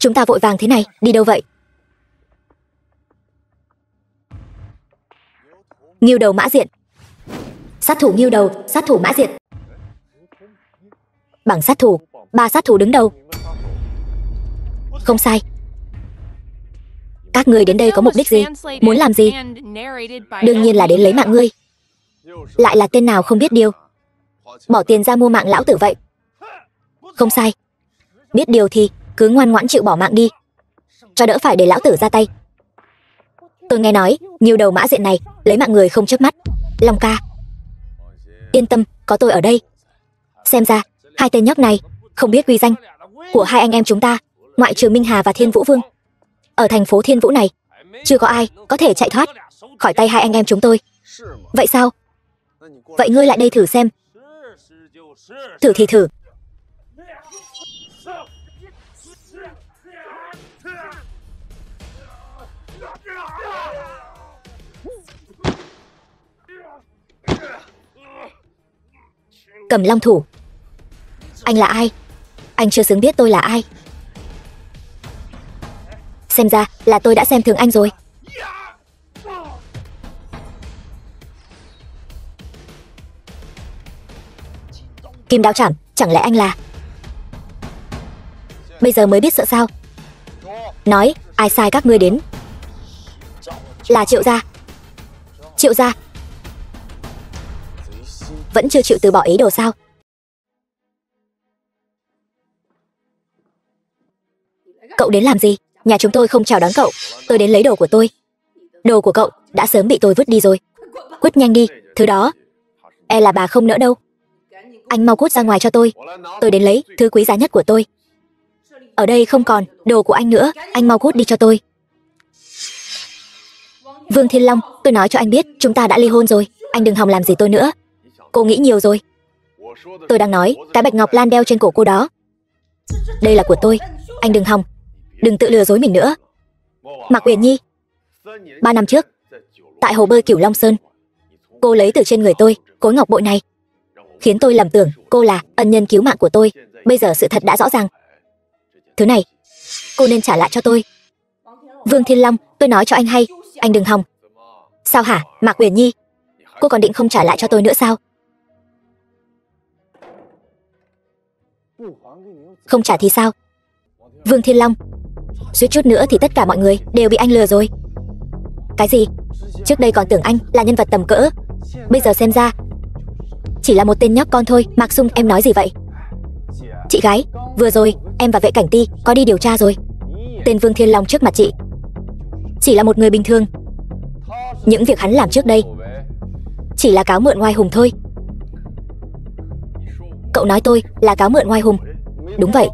chúng ta vội vàng thế này, đi đâu vậy? Ngưu đầu Mã Diện. Sát thủ Ngưu đầu, sát thủ Mã Diện. Bảng sát thủ, 3 sát thủ đứng đầu. Không sai. Các ngươi đến đây có mục đích gì? Muốn làm gì? Đương nhiên là đến lấy mạng ngươi. Lại là tên nào không biết điều. Bỏ tiền ra mua mạng lão tử vậy. Không sai. Biết điều thì cứ ngoan ngoãn chịu bỏ mạng đi, cho đỡ phải để lão tử ra tay. Tôi nghe nói Ngưu đầu Mã Diện này lấy mạng người không chớp mắt. Long ca, yên tâm, có tôi ở đây. Xem ra hai tên nhóc này không biết uy danh của hai anh em chúng ta, ngoại trừ Minh Hà và Thiên Vũ Vương. Ở thành phố Thiên Vũ này chưa có ai có thể chạy thoát khỏi tay hai anh em chúng tôi. Vậy sao? Vậy ngươi lại đây thử xem. Thử thì thử. Cầm Long thủ. Anh là ai? Anh chưa xứng biết tôi là ai. Xem ra là tôi đã xem thường anh rồi. Kim đao chảm, chẳng lẽ anh là... Bây giờ mới biết sợ sao? Nói, ai sai các ngươi đến? Là Triệu gia. Triệu gia vẫn chưa chịu từ bỏ ý đồ sao? Cậu đến làm gì? Nhà chúng tôi không chào đón cậu. Tôi đến lấy đồ của tôi. Đồ của cậu đã sớm bị tôi vứt đi rồi. Cút nhanh đi, thứ đó e là bà không nỡ đâu. Anh mau cút ra ngoài cho tôi. Tôi đến lấy thứ quý giá nhất của tôi. Ở đây không còn đồ của anh nữa. Anh mau cút đi cho tôi. Vương Thiên Long, tôi nói cho anh biết chúng ta đã ly hôn rồi. Anh đừng hòng làm gì tôi nữa. Cô nghĩ nhiều rồi. Tôi đang nói cái bạch ngọc lan đeo trên cổ cô đó. Đây là của tôi. Anh đừng hòng. Đừng tự lừa dối mình nữa. Mạc Uyển Nhi, 3 năm trước tại hồ bơi Cửu Long Sơn, cô lấy từ trên người tôi khối ngọc bội này, khiến tôi lầm tưởng cô là ân nhân cứu mạng của tôi. Bây giờ sự thật đã rõ ràng. Thứ này cô nên trả lại cho tôi. Vương Thiên Long, tôi nói cho anh hay, anh đừng hòng. Sao hả, Mạc Uyển Nhi? Cô còn định không trả lại cho tôi nữa sao? Không trả thì sao? Vương Thiên Long, suýt chút nữa thì tất cả mọi người đều bị anh lừa rồi. Cái gì? Trước đây còn tưởng anh là nhân vật tầm cỡ, bây giờ xem ra chỉ là một tên nhóc con thôi. Mạc Sung, em nói gì vậy? Chị gái, vừa rồi em và vệ cảnh ti có đi điều tra rồi. Tên Vương Thiên Long trước mặt chị chỉ là một người bình thường. Những việc hắn làm trước đây chỉ là cáo mượn oai hùng thôi. Cậu nói tôi là cáo mượn oai hùng? Đúng vậy.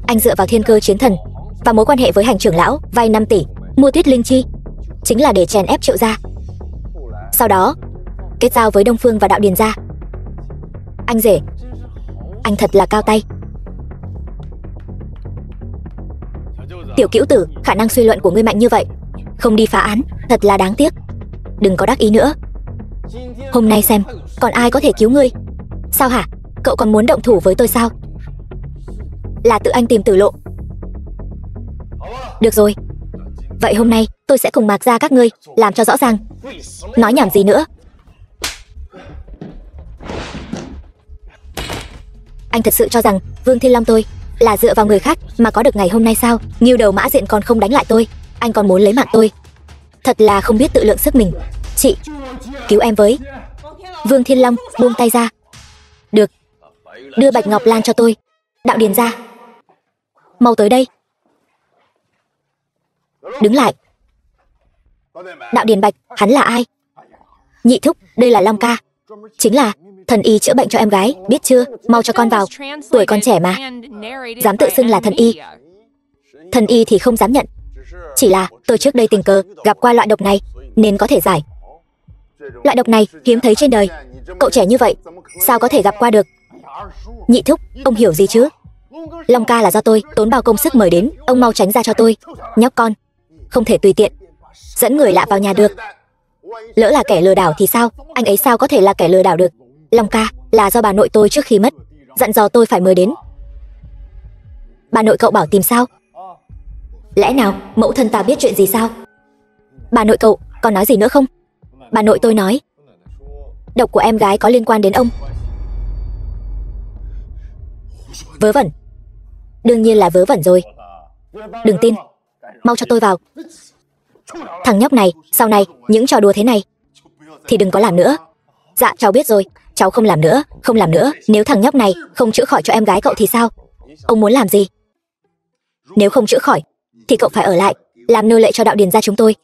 Anh dựa vào thiên cơ chiến thần và mối quan hệ với hành trưởng lão vay 5 tỷ mua Tuyết Linh Chi, chính là để chèn ép Triệu gia. Sau đó kết giao với Đông Phương và Đạo Điền gia. Anh rể, anh thật là cao tay. Tiểu Cữu Tử, khả năng suy luận của ngươi mạnh như vậy, không đi phá án thật là đáng tiếc. Đừng có đắc ý nữa. Hôm nay xem còn ai có thể cứu ngươi. Sao hả? Cậu còn muốn động thủ với tôi sao? Là tự anh tìm tử lộ. Được rồi, vậy hôm nay tôi sẽ cùng Mạc gia các ngươi làm cho rõ ràng. Nói nhảm gì nữa? Anh thật sự cho rằng Vương Thiên Long tôi là dựa vào người khác mà có được ngày hôm nay sao? Ngưu đầu Mã Diện còn không đánh lại tôi, anh còn muốn lấy mạng tôi. Thật là không biết tự lượng sức mình. Chị, cứu em với. Vương Thiên Long buông tay ra. Được, đưa bạch ngọc lan cho tôi. Đạo Điền gia, mau tới đây. Đứng lại. Đạo Điền Bạch, hắn là ai? Nhị thúc, đây là Long ca, chính là thần y chữa bệnh cho em gái, biết chưa? Mau cho con vào, tuổi còn trẻ mà dám tự xưng là thần y. Thần y thì không dám nhận, chỉ là tôi trước đây tình cờ gặp qua loại độc này nên có thể giải. Loại độc này hiếm thấy trên đời, cậu trẻ như vậy sao có thể gặp qua được? Nhị thúc, ông hiểu gì chứ? Long ca là do tôi tốn bao công sức mời đến, ông mau tránh ra cho tôi. Nhóc con, không thể tùy tiện dẫn người lạ vào nhà được. Lỡ là kẻ lừa đảo thì sao? Anh ấy sao có thể là kẻ lừa đảo được? Long ca là do bà nội tôi trước khi mất dặn dò tôi phải mời đến. Bà nội cậu bảo tìm sao? Lẽ nào mẫu thân ta biết chuyện gì sao? Bà nội cậu còn nói gì nữa không? Bà nội tôi nói độc của em gái có liên quan đến ông. Vớ vẩn. Đương nhiên là vớ vẩn rồi. Đừng tin. Mau cho tôi vào. Thằng nhóc này, sau này những trò đùa thế này thì đừng có làm nữa. Dạ cháu biết rồi, cháu không làm nữa, không làm nữa. Nếu thằng nhóc này không chữa khỏi cho em gái cậu thì sao? Ông muốn làm gì? Nếu không chữa khỏi thì cậu phải ở lại làm nô lệ cho Đạo Điền gia chúng tôi.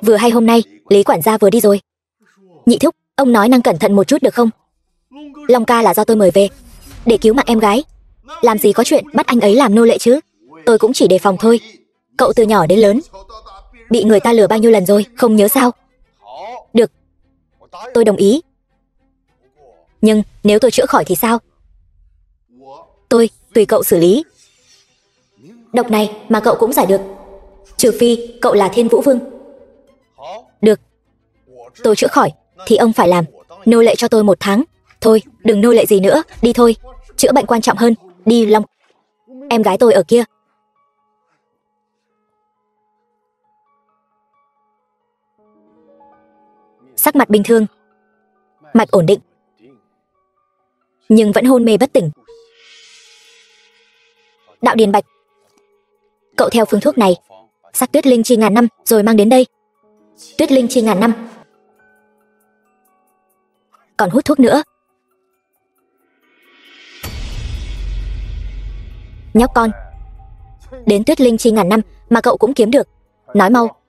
Vừa hay hôm nay Lý quản gia vừa đi rồi. Nhị thúc, ông nói năng cẩn thận một chút được không? Long ca là do tôi mời về để cứu mạng em gái. Làm gì có chuyện bắt anh ấy làm nô lệ chứ. Tôi cũng chỉ đề phòng thôi. Cậu từ nhỏ đến lớn bị người ta lừa bao nhiêu lần rồi, không nhớ sao? Được, tôi đồng ý. Nhưng nếu tôi chữa khỏi thì sao? Tôi tùy cậu xử lý. Độc này mà cậu cũng giải được, trừ phi cậu là Thiên Vũ Vương. Được, tôi chữa khỏi thì ông phải làm nô lệ cho tôi 1 tháng. Thôi đừng nô lệ gì nữa, đi thôi. Chữa bệnh quan trọng hơn. Đi Long. Em gái tôi ở kia. Sắc mặt bình thường, mạch ổn định, nhưng vẫn hôn mê bất tỉnh. Đạo Điền Bạch, cậu theo phương thuốc này sắc tuyết linh chi ngàn năm rồi mang đến đây. Tuyết linh chi ngàn năm. Còn hút thuốc nữa. Nhóc con, đến tuyết linh chi ngàn năm mà cậu cũng kiếm được. Nói mau,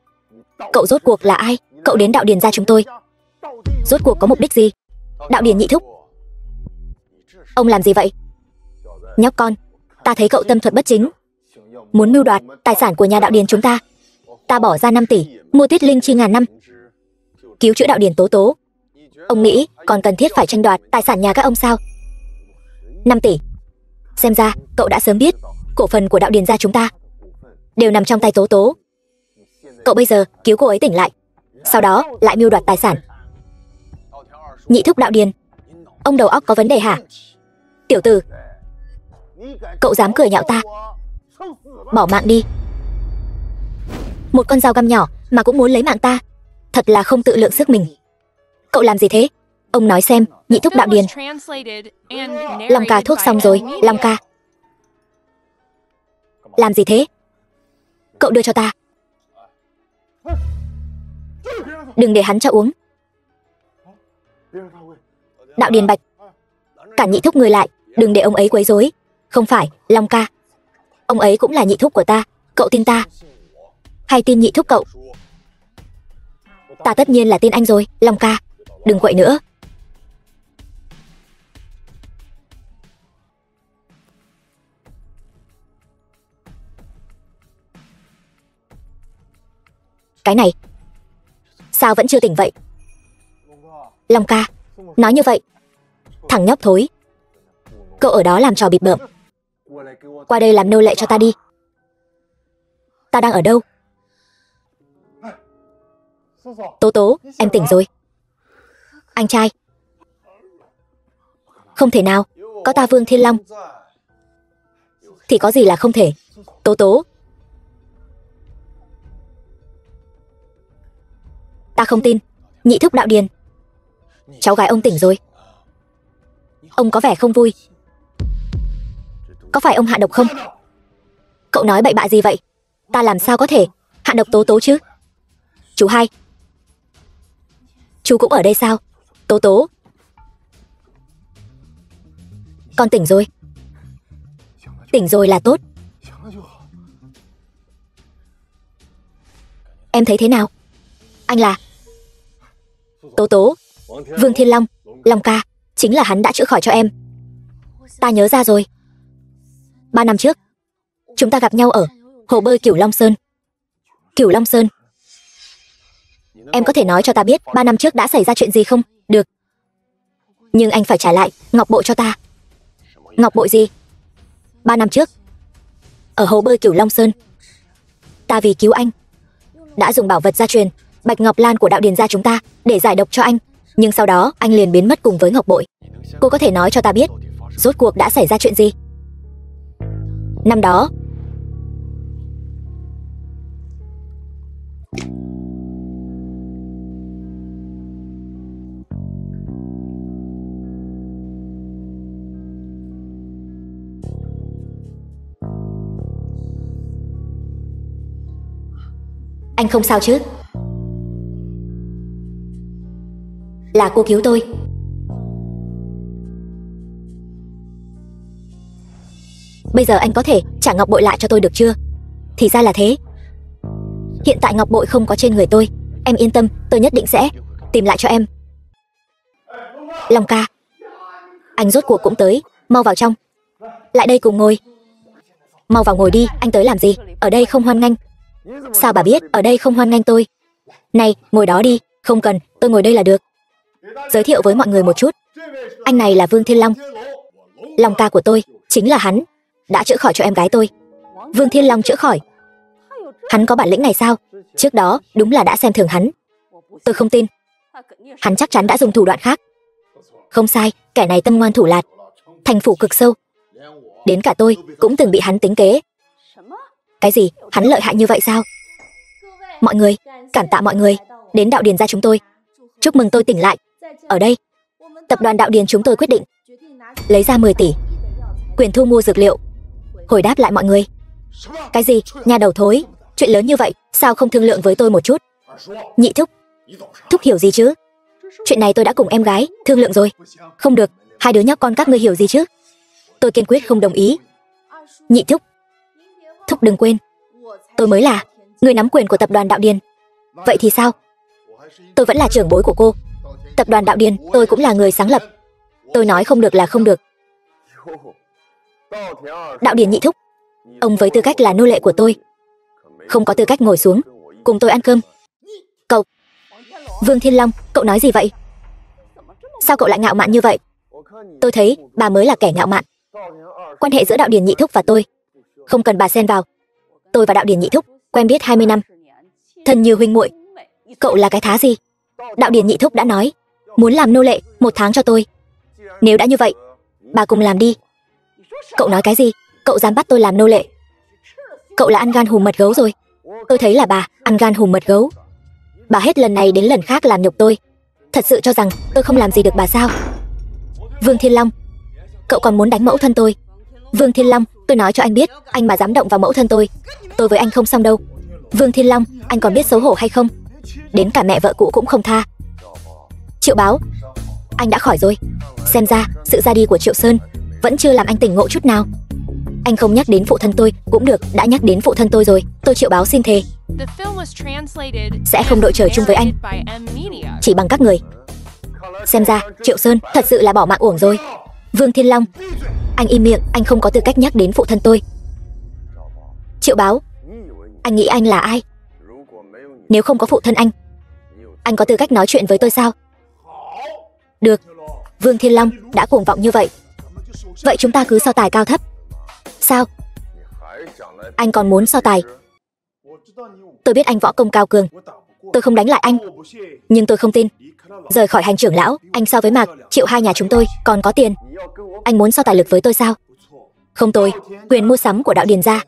cậu rốt cuộc là ai? Cậu đến Đạo Điền gia chúng tôi rốt cuộc có mục đích gì? Đạo Điền nhị thúc, ông làm gì vậy? Nhóc con, ta thấy cậu tâm thuật bất chính, muốn mưu đoạt tài sản của nhà Đạo Điền chúng ta. Ta bỏ ra 5 tỷ mua tuyết linh chi ngàn năm cứu chữa Đạo Điền Tố Tố. Ông nghĩ còn cần thiết phải tranh đoạt tài sản nhà các ông sao? 5 tỷ. Xem ra cậu đã sớm biết cổ phần của Đạo Điền gia chúng ta đều nằm trong tay Tố Tố. Cậu bây giờ cứu cô ấy tỉnh lại, sau đó lại mưu đoạt tài sản. Nhị thúc Đạo Điền, ông đầu óc có vấn đề hả? Tiểu tử, cậu dám cười nhạo ta? Bỏ mạng đi. Một con dao găm nhỏ mà cũng muốn lấy mạng ta, thật là không tự lượng sức mình. Cậu làm gì thế? Ông nói xem. Nhị thúc Đạo Điền. Long ca thuốc xong rồi. Long ca, làm gì thế? Cậu đưa cho ta. Đừng để hắn cho uống. Đạo Điền Bạch, cản nhị thúc người lại, đừng để ông ấy quấy rối. Không phải, Long ca, ông ấy cũng là nhị thúc của ta. Cậu tin ta hay tin nhị thúc cậu? Ta tất nhiên là tin anh rồi. Long ca, đừng quậy nữa. Cái này sao vẫn chưa tỉnh vậy? Long ca, nói như vậy. Thằng nhóc thối, cậu ở đó làm trò bịp bợm, qua đây làm nô lệ cho ta đi. Ta đang ở đâu? Tố Tố, em tỉnh rồi. Anh trai, không thể nào, có ta Vương Thiên Long thì có gì là không thể. Tố Tố, ta không tin. Nhị thúc Đạo Điền, cháu gái ông tỉnh rồi. Ông có vẻ không vui. Có phải ông hạ độc không? Cậu nói bậy bạ gì vậy? Ta làm sao có thể hạ độc Tố Tố chứ? Chú hai, chú cũng ở đây sao? Tố Tố, con tỉnh rồi. Tỉnh rồi là tốt. Em thấy thế nào? Anh là Tố Tố, Vương Thiên Long. Long ca, chính là hắn đã chữa khỏi cho em. Ta nhớ ra rồi. 3 năm trước chúng ta gặp nhau ở hồ bơi Cửu Long Sơn. Cửu Long Sơn. Em có thể nói cho ta biết 3 năm trước đã xảy ra chuyện gì không? Được, nhưng anh phải trả lại ngọc bội cho ta. Ngọc bội gì? 3 năm trước ở hồ bơi Cửu Long Sơn, ta vì cứu anh đã dùng bảo vật gia truyền Bạch Ngọc Lan của Đạo Điền gia chúng ta để giải độc cho anh. Nhưng sau đó anh liền biến mất cùng với ngọc bội. Cô có thể nói cho ta biết rốt cuộc đã xảy ra chuyện gì? Năm đó Anh không sao chứ? Là cô cứu tôi. Bây giờ anh có thể trả ngọc bội lại cho tôi được chưa? Thì ra là thế. Hiện tại ngọc bội không có trên người tôi. Em yên tâm, tôi nhất định sẽ tìm lại cho em. Long ca, anh rốt cuộc cũng tới. Mau vào trong. Lại đây cùng ngồi. Mau vào ngồi đi, anh tới làm gì? Ở đây không hoan nghênh. Sao bà biết ở đây không hoan nghênh tôi? Này, ngồi đó đi. Không cần, tôi ngồi đây là được. Giới thiệu với mọi người một chút. Anh này là Vương Thiên Long. Long ca của tôi, chính là hắn đã chữa khỏi cho em gái tôi. Vương Thiên Long chữa khỏi? Hắn có bản lĩnh này sao? Trước đó đúng là đã xem thường hắn. Tôi không tin. Hắn chắc chắn đã dùng thủ đoạn khác. Không sai, kẻ này tâm ngoan thủ lạt, thành phủ cực sâu. Đến cả tôi cũng từng bị hắn tính kế. Cái gì? Hắn lợi hại như vậy sao? Mọi người, cảm tạ mọi người đến Đạo Điền gia chúng tôi. Chúc mừng tôi tỉnh lại. Ở đây, tập đoàn Đạo Điền chúng tôi quyết định lấy ra 10 tỷ quyền thu mua dược liệu, hồi đáp lại mọi người. Cái gì? Nhà đầu thối, chuyện lớn như vậy sao không thương lượng với tôi một chút? Nhị thúc. Thúc hiểu gì chứ? Chuyện này tôi đã cùng em gái thương lượng rồi. Không được, hai đứa nhóc con các ngươi hiểu gì chứ? Tôi kiên quyết không đồng ý. Nhị thúc. Thúc đừng quên, tôi mới là người nắm quyền của tập đoàn Đạo Điền. Vậy thì sao? Tôi vẫn là trưởng bối của cô. Tập đoàn Đạo Điền tôi cũng là người sáng lập. Tôi nói không được là không được. Đạo Điền nhị thúc, ông với tư cách là nô lệ của tôi không có tư cách ngồi xuống cùng tôi ăn cơm. Cậu Vương Thiên Long, cậu nói gì vậy? Sao cậu lại ngạo mạn như vậy? Tôi thấy bà mới là kẻ ngạo mạn. Quan hệ giữa Đạo Điền nhị thúc và tôi không cần bà xen vào. Tôi và Đạo Điền nhị thúc quen biết 20 năm, thân như huynh muội. Cậu là cái thá gì? Đạo Điền nhị thúc đã nói muốn làm nô lệ 1 tháng cho tôi. Nếu đã như vậy, bà cùng làm đi. Cậu nói cái gì? Cậu dám bắt tôi làm nô lệ? Cậu là ăn gan hùm mật gấu rồi. Tôi thấy là bà ăn gan hùm mật gấu. Bà hết lần này đến lần khác làm nhục tôi. Thật sự cho rằng tôi không làm gì được bà sao? Vương Thiên Long, cậu còn muốn đánh mẫu thân tôi? Vương Thiên Long, tôi nói cho anh biết, anh mà dám động vào mẫu thân tôi với anh không xong đâu. Vương Thiên Long, anh còn biết xấu hổ hay không? Đến cả mẹ vợ cũ cũng không tha. Triệu Báo, anh đã khỏi rồi. Xem ra sự ra đi của Triệu Sơn vẫn chưa làm anh tỉnh ngộ chút nào. Anh không nhắc đến phụ thân tôi cũng được, đã nhắc đến phụ thân tôi rồi. Tôi Triệu Báo xin thề sẽ không đội trời chung với anh chỉ bằng các người. Xem ra Triệu Sơn thật sự là bỏ mạng uổng rồi. Vương Thiên Long, anh im miệng, anh không có tư cách nhắc đến phụ thân tôi. Triệu Báo, anh nghĩ anh là ai? Nếu không có phụ thân anh có tư cách nói chuyện với tôi sao? Được, Vương Thiên Long đã cuồng vọng như vậy, vậy chúng ta cứ so tài cao thấp. Sao? Anh còn muốn so tài? Tôi biết anh võ công cao cường, tôi không đánh lại anh, nhưng tôi không tin. Rời khỏi hành trưởng lão, anh so với Mạc, Triệu hai nhà chúng tôi còn có tiền. Anh muốn so tài lực với tôi sao? Không, tôi quyền mua sắm của Đạo Điền gia.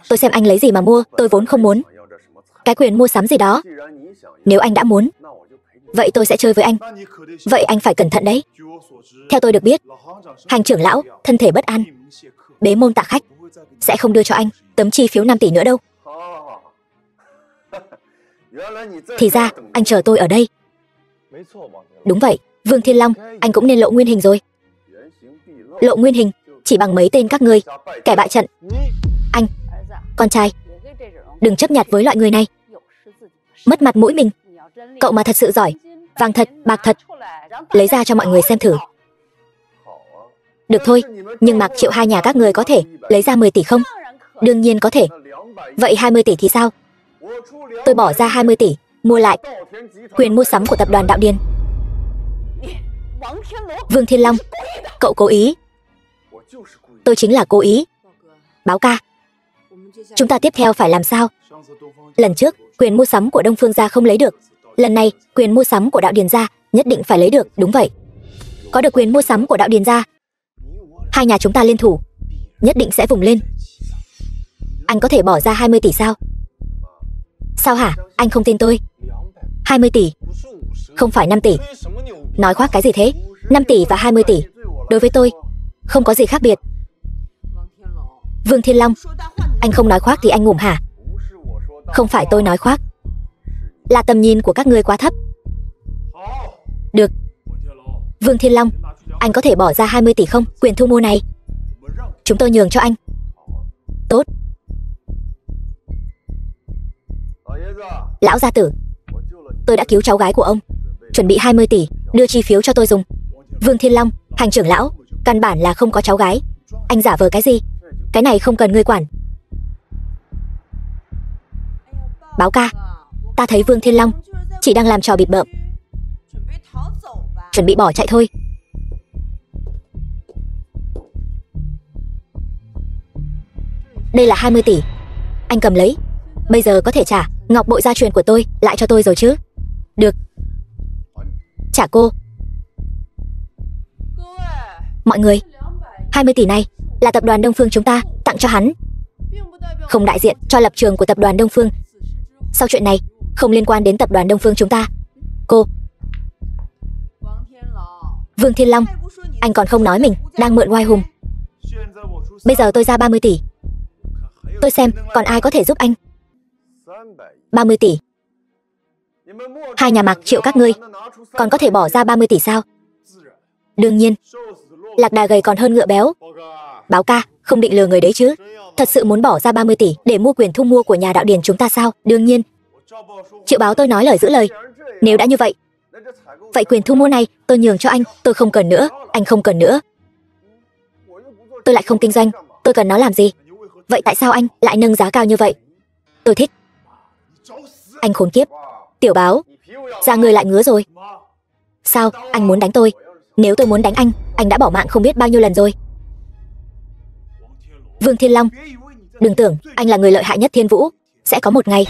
Tôi xem anh lấy gì mà mua, tôi vốn không muốn cái quyền mua sắm gì đó. Nếu anh đã muốn, vậy tôi sẽ chơi với anh. Vậy anh phải cẩn thận đấy. Theo tôi được biết, hành trưởng lão thân thể bất an, bế môn tạ khách, sẽ không đưa cho anh tấm chi phiếu 5 tỷ nữa đâu. Thì ra anh chờ tôi ở đây. Đúng vậy, Vương Thiên Long, anh cũng nên lộ nguyên hình rồi. Lộ nguyên hình chỉ bằng mấy tên các ngươi, kẻ bại trận. Anh, con trai, đừng chấp nhặt với loại người này, mất mặt mũi mình. Cậu mà thật sự giỏi, vàng thật, bạc thật, lấy ra cho mọi người xem thử. Được thôi, nhưng Mạc Triệu hai nhà các người có thể lấy ra 10 tỷ không? Đương nhiên có thể. Vậy 20 tỷ thì sao? Tôi bỏ ra 20 tỷ mua lại quyền mua sắm của tập đoàn Đạo Điền. Vương Thiên Long, cậu cố ý. Tôi chính là cố ý. Báo ca, chúng ta tiếp theo phải làm sao? Lần trước quyền mua sắm của Đông Phương gia không lấy được, lần này quyền mua sắm của Đạo Điền gia nhất định phải lấy được. Đúng vậy, có được quyền mua sắm của Đạo Điền gia, hai nhà chúng ta liên thủ nhất định sẽ vùng lên. Anh có thể bỏ ra 20 tỷ sao? Sao hả? Anh không tin tôi. 20 tỷ, không phải 5 tỷ. Nói khoác cái gì thế? 5 tỷ và 20 tỷ đối với tôi không có gì khác biệt. Vương Thiên Long, anh không nói khoác thì anh ngủm hả? Không phải tôi nói khoác, là tầm nhìn của các ngươi quá thấp. Được. Vương Thiên Long, anh có thể bỏ ra 20 tỷ không? Quyền thu mua này chúng tôi nhường cho anh. Tốt. Lão gia tử, tôi đã cứu cháu gái của ông, chuẩn bị 20 tỷ, đưa chi phiếu cho tôi dùng. Vương Thiên Long, hành trưởng lão, căn bản là không có cháu gái. Anh giả vờ cái gì? Cái này không cần ngươi quản. Báo ca, ta thấy Vương Thiên Long chỉ đang làm trò bịp bợm, chuẩn bị bỏ chạy thôi. Đây là 20 tỷ, anh cầm lấy. Bây giờ có thể trả ngọc bội gia truyền của tôi lại cho tôi rồi chứ? Được. Trả cô. Mọi người, 20 tỷ này là tập đoàn Đông Phương chúng ta tặng cho hắn, không đại diện cho lập trường của tập đoàn Đông Phương. Sau chuyện này không liên quan đến tập đoàn Đông Phương chúng ta. Cô Vương Thiên Long, anh còn không nói mình đang mượn oai hùng. Bây giờ tôi ra 30 tỷ, tôi xem còn ai có thể giúp anh. 30 tỷ. Hai nhà Mạc Triệu các ngươi còn có thể bỏ ra 30 tỷ sao? Đương nhiên. Lạc đà gầy còn hơn ngựa béo. Báo ca, không định lừa người đấy chứ? Thật sự muốn bỏ ra 30 tỷ để mua quyền thu mua của nhà đạo điền chúng ta sao? Đương nhiên. Triệu báo tôi nói lời giữ lời. Nếu đã như vậy, vậy quyền thu mua này tôi nhường cho anh. Tôi không cần nữa. Anh không cần nữa. Tôi lại không kinh doanh, tôi cần nó làm gì? Vậy tại sao anh lại nâng giá cao như vậy? Tôi thích. Anh khốn kiếp. Tiểu báo, da người lại ngứa rồi. Sao, anh muốn đánh tôi? Nếu tôi muốn đánh anh đã bỏ mạng không biết bao nhiêu lần rồi. Vương Thiên Long, đừng tưởng anh là người lợi hại nhất Thiên Vũ. Sẽ có một ngày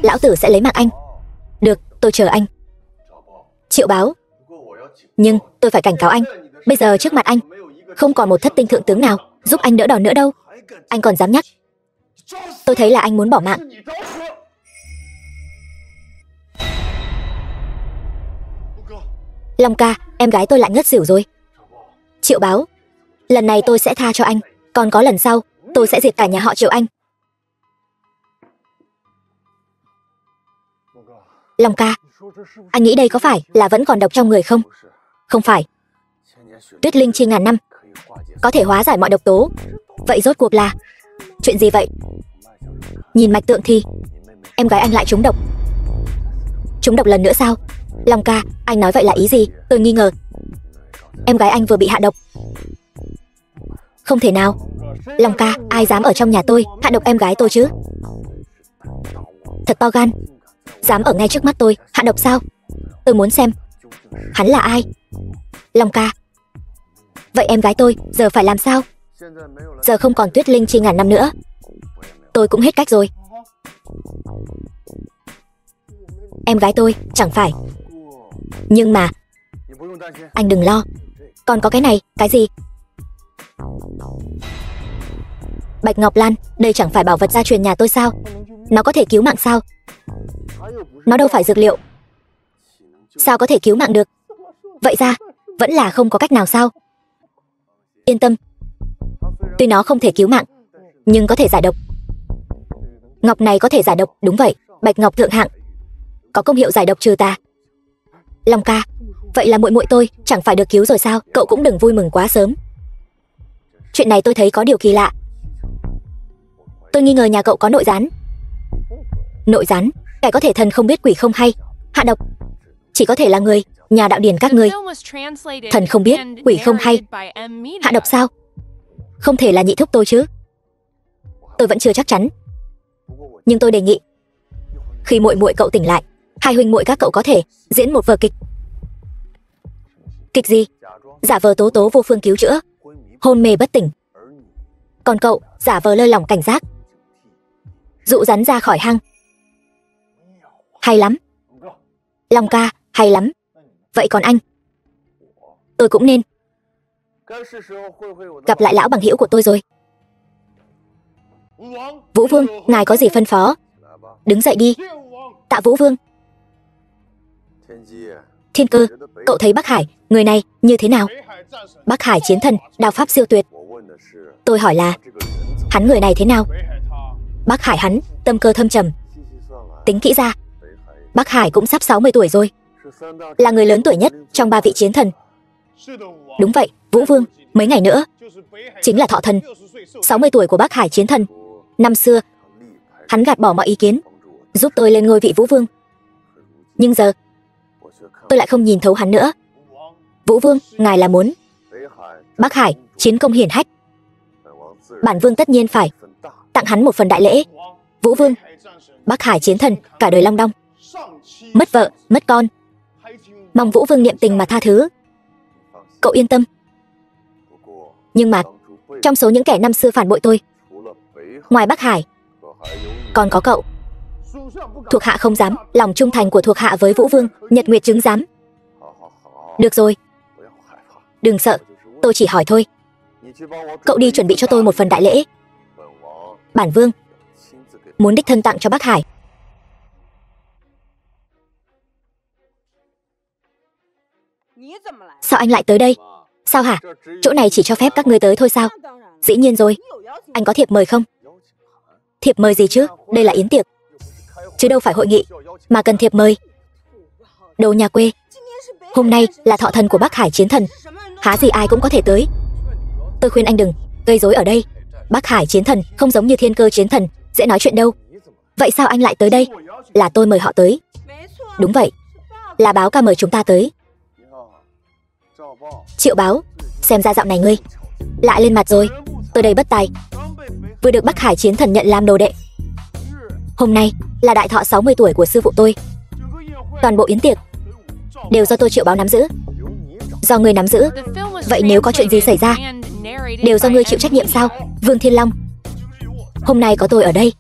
lão tử sẽ lấy mạng anh. Được, tôi chờ anh. Triệu báo, nhưng tôi phải cảnh cáo anh, bây giờ trước mặt anh không còn một thất tinh thượng tướng nào giúp anh đỡ đòn nữa đâu. Anh còn dám nhắc? Tôi thấy là anh muốn bỏ mạng. Long ca, em gái tôi lại ngất xỉu rồi. Triệu báo, lần này tôi sẽ tha cho anh, còn có lần sau tôi sẽ diệt cả nhà họ Triệu anh. Long ca, anh nghĩ đây có phải là vẫn còn độc trong người không? Không phải. Tuyết linh chi ngàn năm có thể hóa giải mọi độc tố. Vậy rốt cuộc là chuyện gì vậy? Nhìn mạch tượng thì em gái anh lại trúng độc. Trúng độc lần nữa sao? Long ca, anh nói vậy là ý gì? Tôi nghi ngờ em gái anh vừa bị hạ độc. Không thể nào. Long ca, ai dám ở trong nhà tôi hạ độc em gái tôi chứ? Thật to gan, dám ở ngay trước mắt tôi hạ độc sao? Tôi muốn xem hắn là ai. Long ca, vậy em gái tôi giờ phải làm sao? Giờ không còn tuyết linh chi ngàn năm nữa, tôi cũng hết cách rồi. Em gái tôi chẳng phải. Nhưng mà anh đừng lo, còn có cái này. Cái gì? Bạch Ngọc Lan, đây chẳng phải bảo vật gia truyền nhà tôi sao? Nó có thể cứu mạng sao? Nó đâu phải dược liệu, sao có thể cứu mạng được? Vậy ra vẫn là không có cách nào sao? Yên tâm, tuy nó không thể cứu mạng nhưng có thể giải độc. Ngọc này có thể giải độc. Đúng vậy, bạch ngọc thượng hạng, có công hiệu giải độc trừ tà. Long ca, vậy là muội muội tôi chẳng phải được cứu rồi sao? Cậu cũng đừng vui mừng quá sớm. Chuyện này tôi thấy có điều kỳ lạ. Tôi nghi ngờ nhà cậu có nội gián. Nội gián? Kẻ có thể thần không biết quỷ không hay hạ độc chỉ có thể là người nhà đạo điền các ngươi. Thần không biết quỷ không hay hạ độc sao? Không thể là nhị thúc tôi chứ? Tôi vẫn chưa chắc chắn, nhưng tôi đề nghị khi muội muội cậu tỉnh lại, hai huynh muội các cậu có thể diễn một vở kịch. Kịch gì? Giả vờ tố tố vô phương cứu chữa, hôn mê bất tỉnh, còn cậu giả vờ lơ lỏng cảnh giác, dụ rắn ra khỏi hang. Hay lắm. Long ca, hay lắm. Vậy còn anh? Tôi cũng nên gặp lại lão bằng hữu của tôi rồi. Vũ Vương, ngài có gì phân phó? Đứng dậy đi. Tạ Vũ Vương. Thiên Cơ, cậu thấy Bắc Hải, người này như thế nào? Bắc Hải chiến thần, đao pháp siêu tuyệt. Tôi hỏi là hắn người này thế nào? Bắc Hải hắn, tâm cơ thâm trầm, Tính kỹ ra, Bắc Hải cũng sắp 60 tuổi rồi, là người lớn tuổi nhất trong 3 vị chiến thần. Đúng vậy, Vũ Vương, mấy ngày nữa chính là thọ thần 60 tuổi của Bắc Hải chiến thần. Năm xưa, hắn gạt bỏ mọi ý kiến, giúp tôi lên ngôi vị Vũ Vương. Nhưng giờ, tôi lại không nhìn thấu hắn nữa. Vũ Vương, ngài là muốn Bắc Hải chiến công hiển hách, bản vương tất nhiên phải tặng hắn một phần đại lễ. Vũ Vương, Bắc Hải chiến thần cả đời long đong, mất vợ, mất con, mong Vũ Vương niệm tình mà tha thứ. Cậu yên tâm. Nhưng mà, trong số những kẻ năm xưa phản bội tôi, ngoài Bắc Hải, còn có cậu. Thuộc hạ không dám, lòng trung thành của thuộc hạ với Vũ Vương, Nhật Nguyệt chứng giám. Được rồi, đừng sợ, tôi chỉ hỏi thôi. Cậu đi chuẩn bị cho tôi một phần đại lễ. Bản vương muốn đích thân tặng cho Bắc Hải. Sao anh lại tới đây? Sao hả? Chỗ này chỉ cho phép các ngươi tới thôi sao? Dĩ nhiên rồi. Anh có thiệp mời không? Thiệp mời gì chứ? Đây là yến tiệc, chứ đâu phải hội nghị mà cần thiệp mời. Đồ nhà quê. Hôm nay là thọ thần của Bắc Hải chiến thần, há gì ai cũng có thể tới. Tôi khuyên anh đừng gây rối ở đây. Bắc Hải chiến thần không giống như Thiên Cơ chiến thần, dễ nói chuyện đâu. Vậy sao anh lại tới đây? Là tôi mời họ tới. Đúng vậy, là báo ca mời chúng ta tới. Triệu Báo, xem ra dạo này ngươi lại lên mặt rồi. Tôi đây bất tài, vừa được Bắc Hải chiến thần nhận làm đồ đệ. Hôm nay là đại thọ 60 tuổi của sư phụ tôi. Toàn bộ yến tiệc đều do tôi Triệu Báo nắm giữ. Do ngươi nắm giữ. Vậy nếu có chuyện gì xảy ra, đều do ngươi chịu trách nhiệm sao? Vương Thiên Long, hôm nay có tôi ở đây,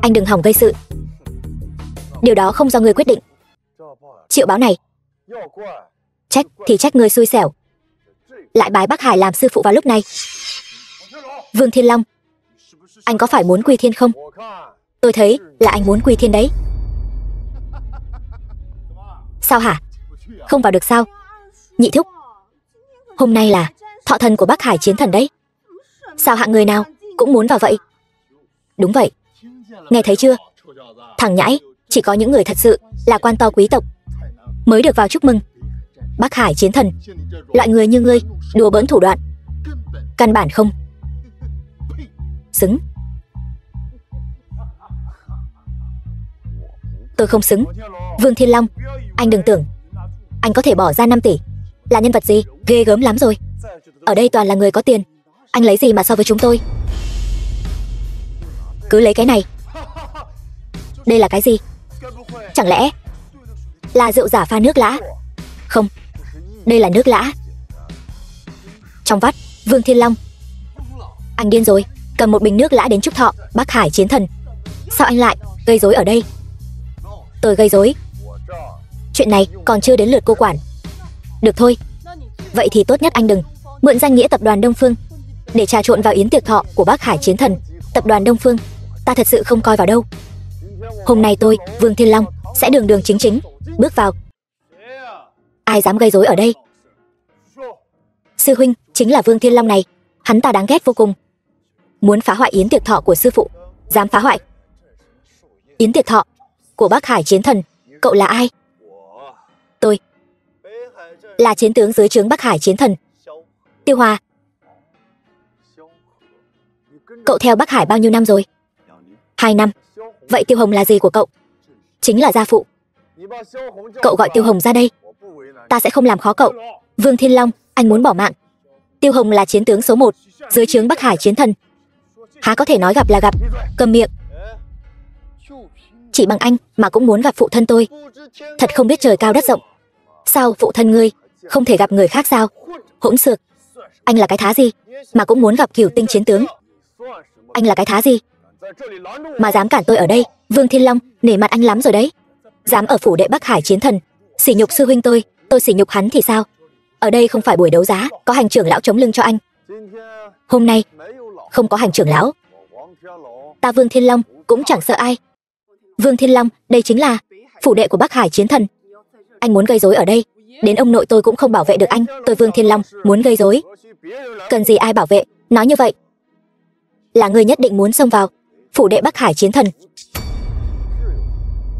anh đừng hỏng gây sự. Điều đó không do ngươi quyết định. Triệu Báo này, trách thì trách ngươi xui xẻo, lại bái Bắc Hải làm sư phụ vào lúc này. Vương Thiên Long, anh có phải muốn quy thiên không? Tôi thấy là anh muốn quy thiên đấy. Sao hả? Không vào được sao? Nhị thúc, hôm nay là thọ thần của Bắc Hải chiến thần đấy. Sao hạng người nào cũng muốn vào vậy? Đúng vậy, nghe thấy chưa? Thằng nhãi, chỉ có những người thật sự là quan to quý tộc mới được vào chúc mừng. Bắc Hải chiến thần, loại người như ngươi đùa bỡn thủ đoạn, căn bản không xứng. Tôi không xứng. Vương Thiên Long, anh đừng tưởng anh có thể bỏ ra 5 tỷ là nhân vật gì ghê gớm lắm rồi. Ở đây toàn là người có tiền, anh lấy gì mà so với chúng tôi? Cứ lấy cái này. Đây là cái gì? Chẳng lẽ là rượu giả pha nước lã? Không, đây là nước lã. Trong vắt, Vương Thiên Long, anh điên rồi, cầm một bình nước lã đến chúc thọ Bắc Hải chiến thần. Sao anh lại gây rối ở đây? Tôi gây rối? Chuyện này còn chưa đến lượt cô quản. Được thôi, vậy thì tốt nhất anh đừng mượn danh nghĩa tập đoàn Đông Phương để trà trộn vào yến tiệc thọ của Bắc Hải chiến thần. Tập đoàn Đông Phương ta thật sự không coi vào đâu. Hôm nay tôi, Vương Thiên Long, sẽ đường đường chính chính bước vào. Ai dám gây rối ở đây? Sư huynh chính là Vương Thiên Long này, hắn ta đáng ghét vô cùng. Muốn phá hoại yến tiệc thọ của sư phụ. Dám phá hoại yến tiệc thọ của Bắc Hải chiến thần. Cậu là ai? Tôi là chiến tướng dưới trướng Bắc Hải chiến thần, Tiêu Hòa. Cậu theo Bắc Hải bao nhiêu năm rồi? 2 năm. Vậy Tiêu Hồng là gì của cậu? Chính là gia phụ. Cậu gọi Tiêu Hồng ra đây, ta sẽ không làm khó cậu. Vương Thiên Long, anh muốn bỏ mạng. Tiêu Hồng là chiến tướng số 1 dưới trướng Bắc Hải chiến thần, há có thể nói gặp là gặp. Cầm miệng. Chỉ bằng anh mà cũng muốn gặp phụ thân tôi, thật không biết trời cao đất rộng. Sao phụ thân ngươi không thể gặp người khác sao? Hỗn xược. Anh là cái thá gì mà cũng muốn gặp Cửu Tinh chiến tướng? Anh là cái thá gì mà dám cản tôi ở đây? Vương Thiên Long, nể mặt anh lắm rồi đấy. Dám ở phủ đệ Bắc Hải chiến thần sỉ nhục sư huynh tôi sỉ nhục hắn thì sao? Ở đây không phải buổi đấu giá, có hành trưởng lão chống lưng cho anh. Hôm nay không có hành trưởng lão, ta Vương Thiên Long cũng chẳng sợ ai. Vương Thiên Long, đây chính là phủ đệ của Bắc Hải chiến thần. Anh muốn gây rối ở đây, đến ông nội tôi cũng không bảo vệ được anh. Tôi Vương Thiên Long muốn gây rối, cần gì ai bảo vệ? Nói như vậy là người nhất định muốn xông vào phủ đệ Bắc Hải chiến thần.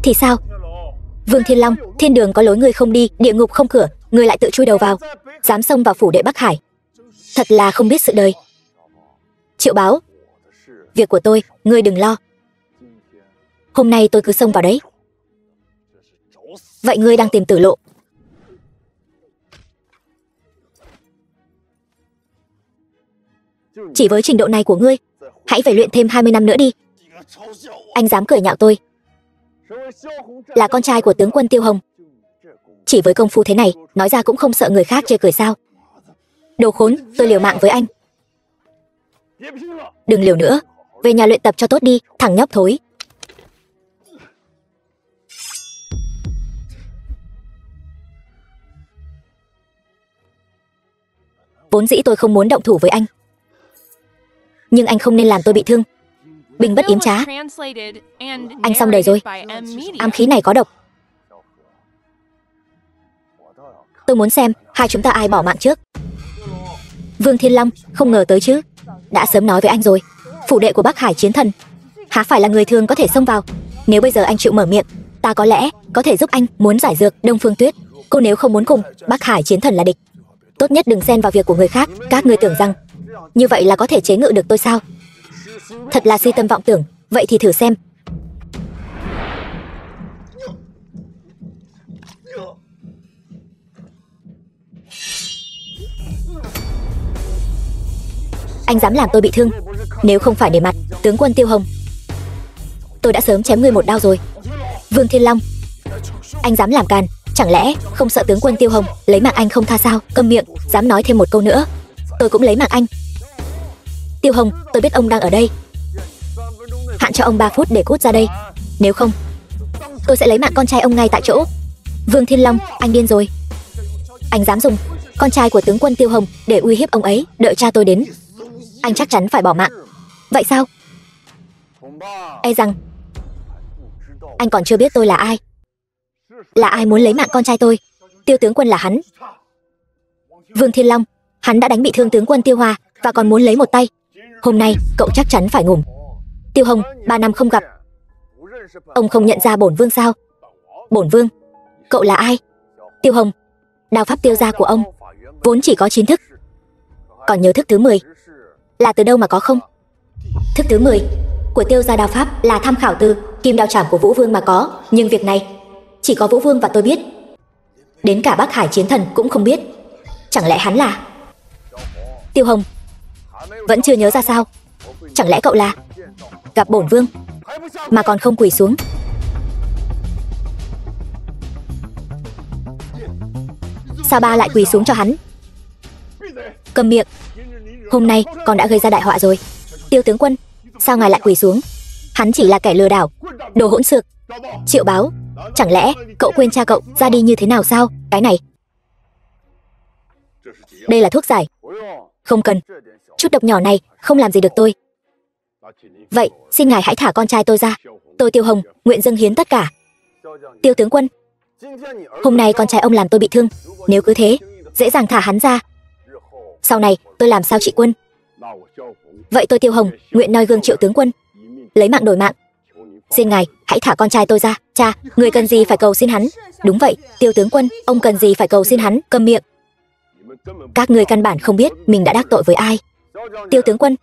Thì sao? Vương Thiên Long, thiên đường có lối ngươi không đi, địa ngục không cửa, ngươi lại tự chui đầu vào, dám xông vào phủ đệ Bắc Hải. Thật là không biết sự đời. Triệu Báo, việc của tôi, ngươi đừng lo. Hôm nay tôi cứ xông vào đấy. Vậy ngươi đang tìm tử lộ. Chỉ với trình độ này của ngươi, hãy phải luyện thêm 20 năm nữa đi. Anh dám cười nhạo tôi. Là con trai của tướng quân Tiêu Hồng. Chỉ với công phu thế này, nói ra cũng không sợ người khác chê cười sao? Đồ khốn, tôi liều mạng với anh. Đừng liều nữa, về nhà luyện tập cho tốt đi, thằng nhóc thối. Vốn dĩ tôi không muốn động thủ với anh, nhưng anh không nên làm tôi bị thương. Binh bất yếm trá. Anh xong đời rồi. Ám khí này có độc. Tôi muốn xem hai chúng ta ai bỏ mạng trước. Vương Thiên Long, không ngờ tới chứ. Đã sớm nói với anh rồi, phủ đệ của Bắc Hải Chiến Thần há phải là người thường có thể xông vào. Nếu bây giờ anh chịu mở miệng, ta có lẽ có thể giúp anh. Muốn giải dược Đông Phương Tuyết, cô nếu không muốn cùng Bắc Hải Chiến Thần là địch, tốt nhất đừng xen vào việc của người khác. Các ngươi tưởng rằng như vậy là có thể chế ngự được tôi sao? Thật là si tâm vọng tưởng. Vậy thì thử xem. Anh dám làm tôi bị thương. Nếu không phải để mặt tướng quân Tiêu Hồng, tôi đã sớm chém ngươi một đao rồi. Vương Thiên Long, anh dám làm càn, chẳng lẽ không sợ tướng quân Tiêu Hồng lấy mạng anh không tha sao? Câm miệng, dám nói thêm một câu nữa, tôi cũng lấy mạng anh. Tiêu Hồng, tôi biết ông đang ở đây. Hạn cho ông 3 phút để cút ra đây. Nếu không, tôi sẽ lấy mạng con trai ông ngay tại chỗ. Vương Thiên Long, anh điên rồi. Anh dám dùng con trai của tướng quân Tiêu Hồng để uy hiếp ông ấy. Đợi cha tôi đến, anh chắc chắn phải bỏ mạng. Vậy sao? E rằng anh còn chưa biết tôi là ai. Là ai muốn lấy mạng con trai tôi? Tiêu tướng quân là hắn. Vương Thiên Long, hắn đã đánh bị thương tướng quân Tiêu Hòa và còn muốn lấy một tay. Hôm nay cậu chắc chắn phải ngủm. Tiêu Hồng, 3 năm không gặp, ông không nhận ra bổn vương sao? Bổn vương? Cậu là ai? Tiêu Hồng, đao pháp Tiêu gia của ông vốn chỉ có 9 thức. Còn nhớ thức thứ 10 là từ đâu mà có không? Thức thứ 10 của Tiêu gia đao pháp là tham khảo từ kim đao trảm của Vũ Vương mà có. Nhưng việc này chỉ có Vũ Vương và tôi biết. Đến cả Bắc Hải Chiến Thần cũng không biết. Chẳng lẽ hắn là... Tiêu Hồng, vẫn chưa nhớ ra sao? Chẳng lẽ cậu là... gặp bổn vương mà còn không quỳ xuống? Sao ba lại quỳ xuống cho hắn? Cầm miệng. Hôm nay con đã gây ra đại họa rồi. Tiêu tướng quân, sao ngài lại quỳ xuống? Hắn chỉ là kẻ lừa đảo, đồ hỗn xược. Triệu Báo, chẳng lẽ cậu quên cha cậu ra đi như thế nào sao? Cái này, đây là thuốc giải. Không cần, chút độc nhỏ này không làm gì được tôi. Vậy xin ngài hãy thả con trai tôi ra. Tôi Tiêu Hồng nguyện dâng hiến tất cả. Tiêu tướng quân, hôm nay con trai ông làm tôi bị thương. Nếu cứ thế dễ dàng thả hắn ra, sau này tôi làm sao trị quân? Vậy tôi Tiêu Hồng nguyện noi gương Triệu tướng quân, lấy mạng đổi mạng. Xin ngài hãy thả con trai tôi ra. Cha, người cần gì phải cầu xin hắn? Đúng vậy, Tiêu tướng quân, ông cần gì phải cầu xin hắn? Câm miệng. Các người căn bản không biết mình đã đắc tội với ai. Tiêu tướng quân,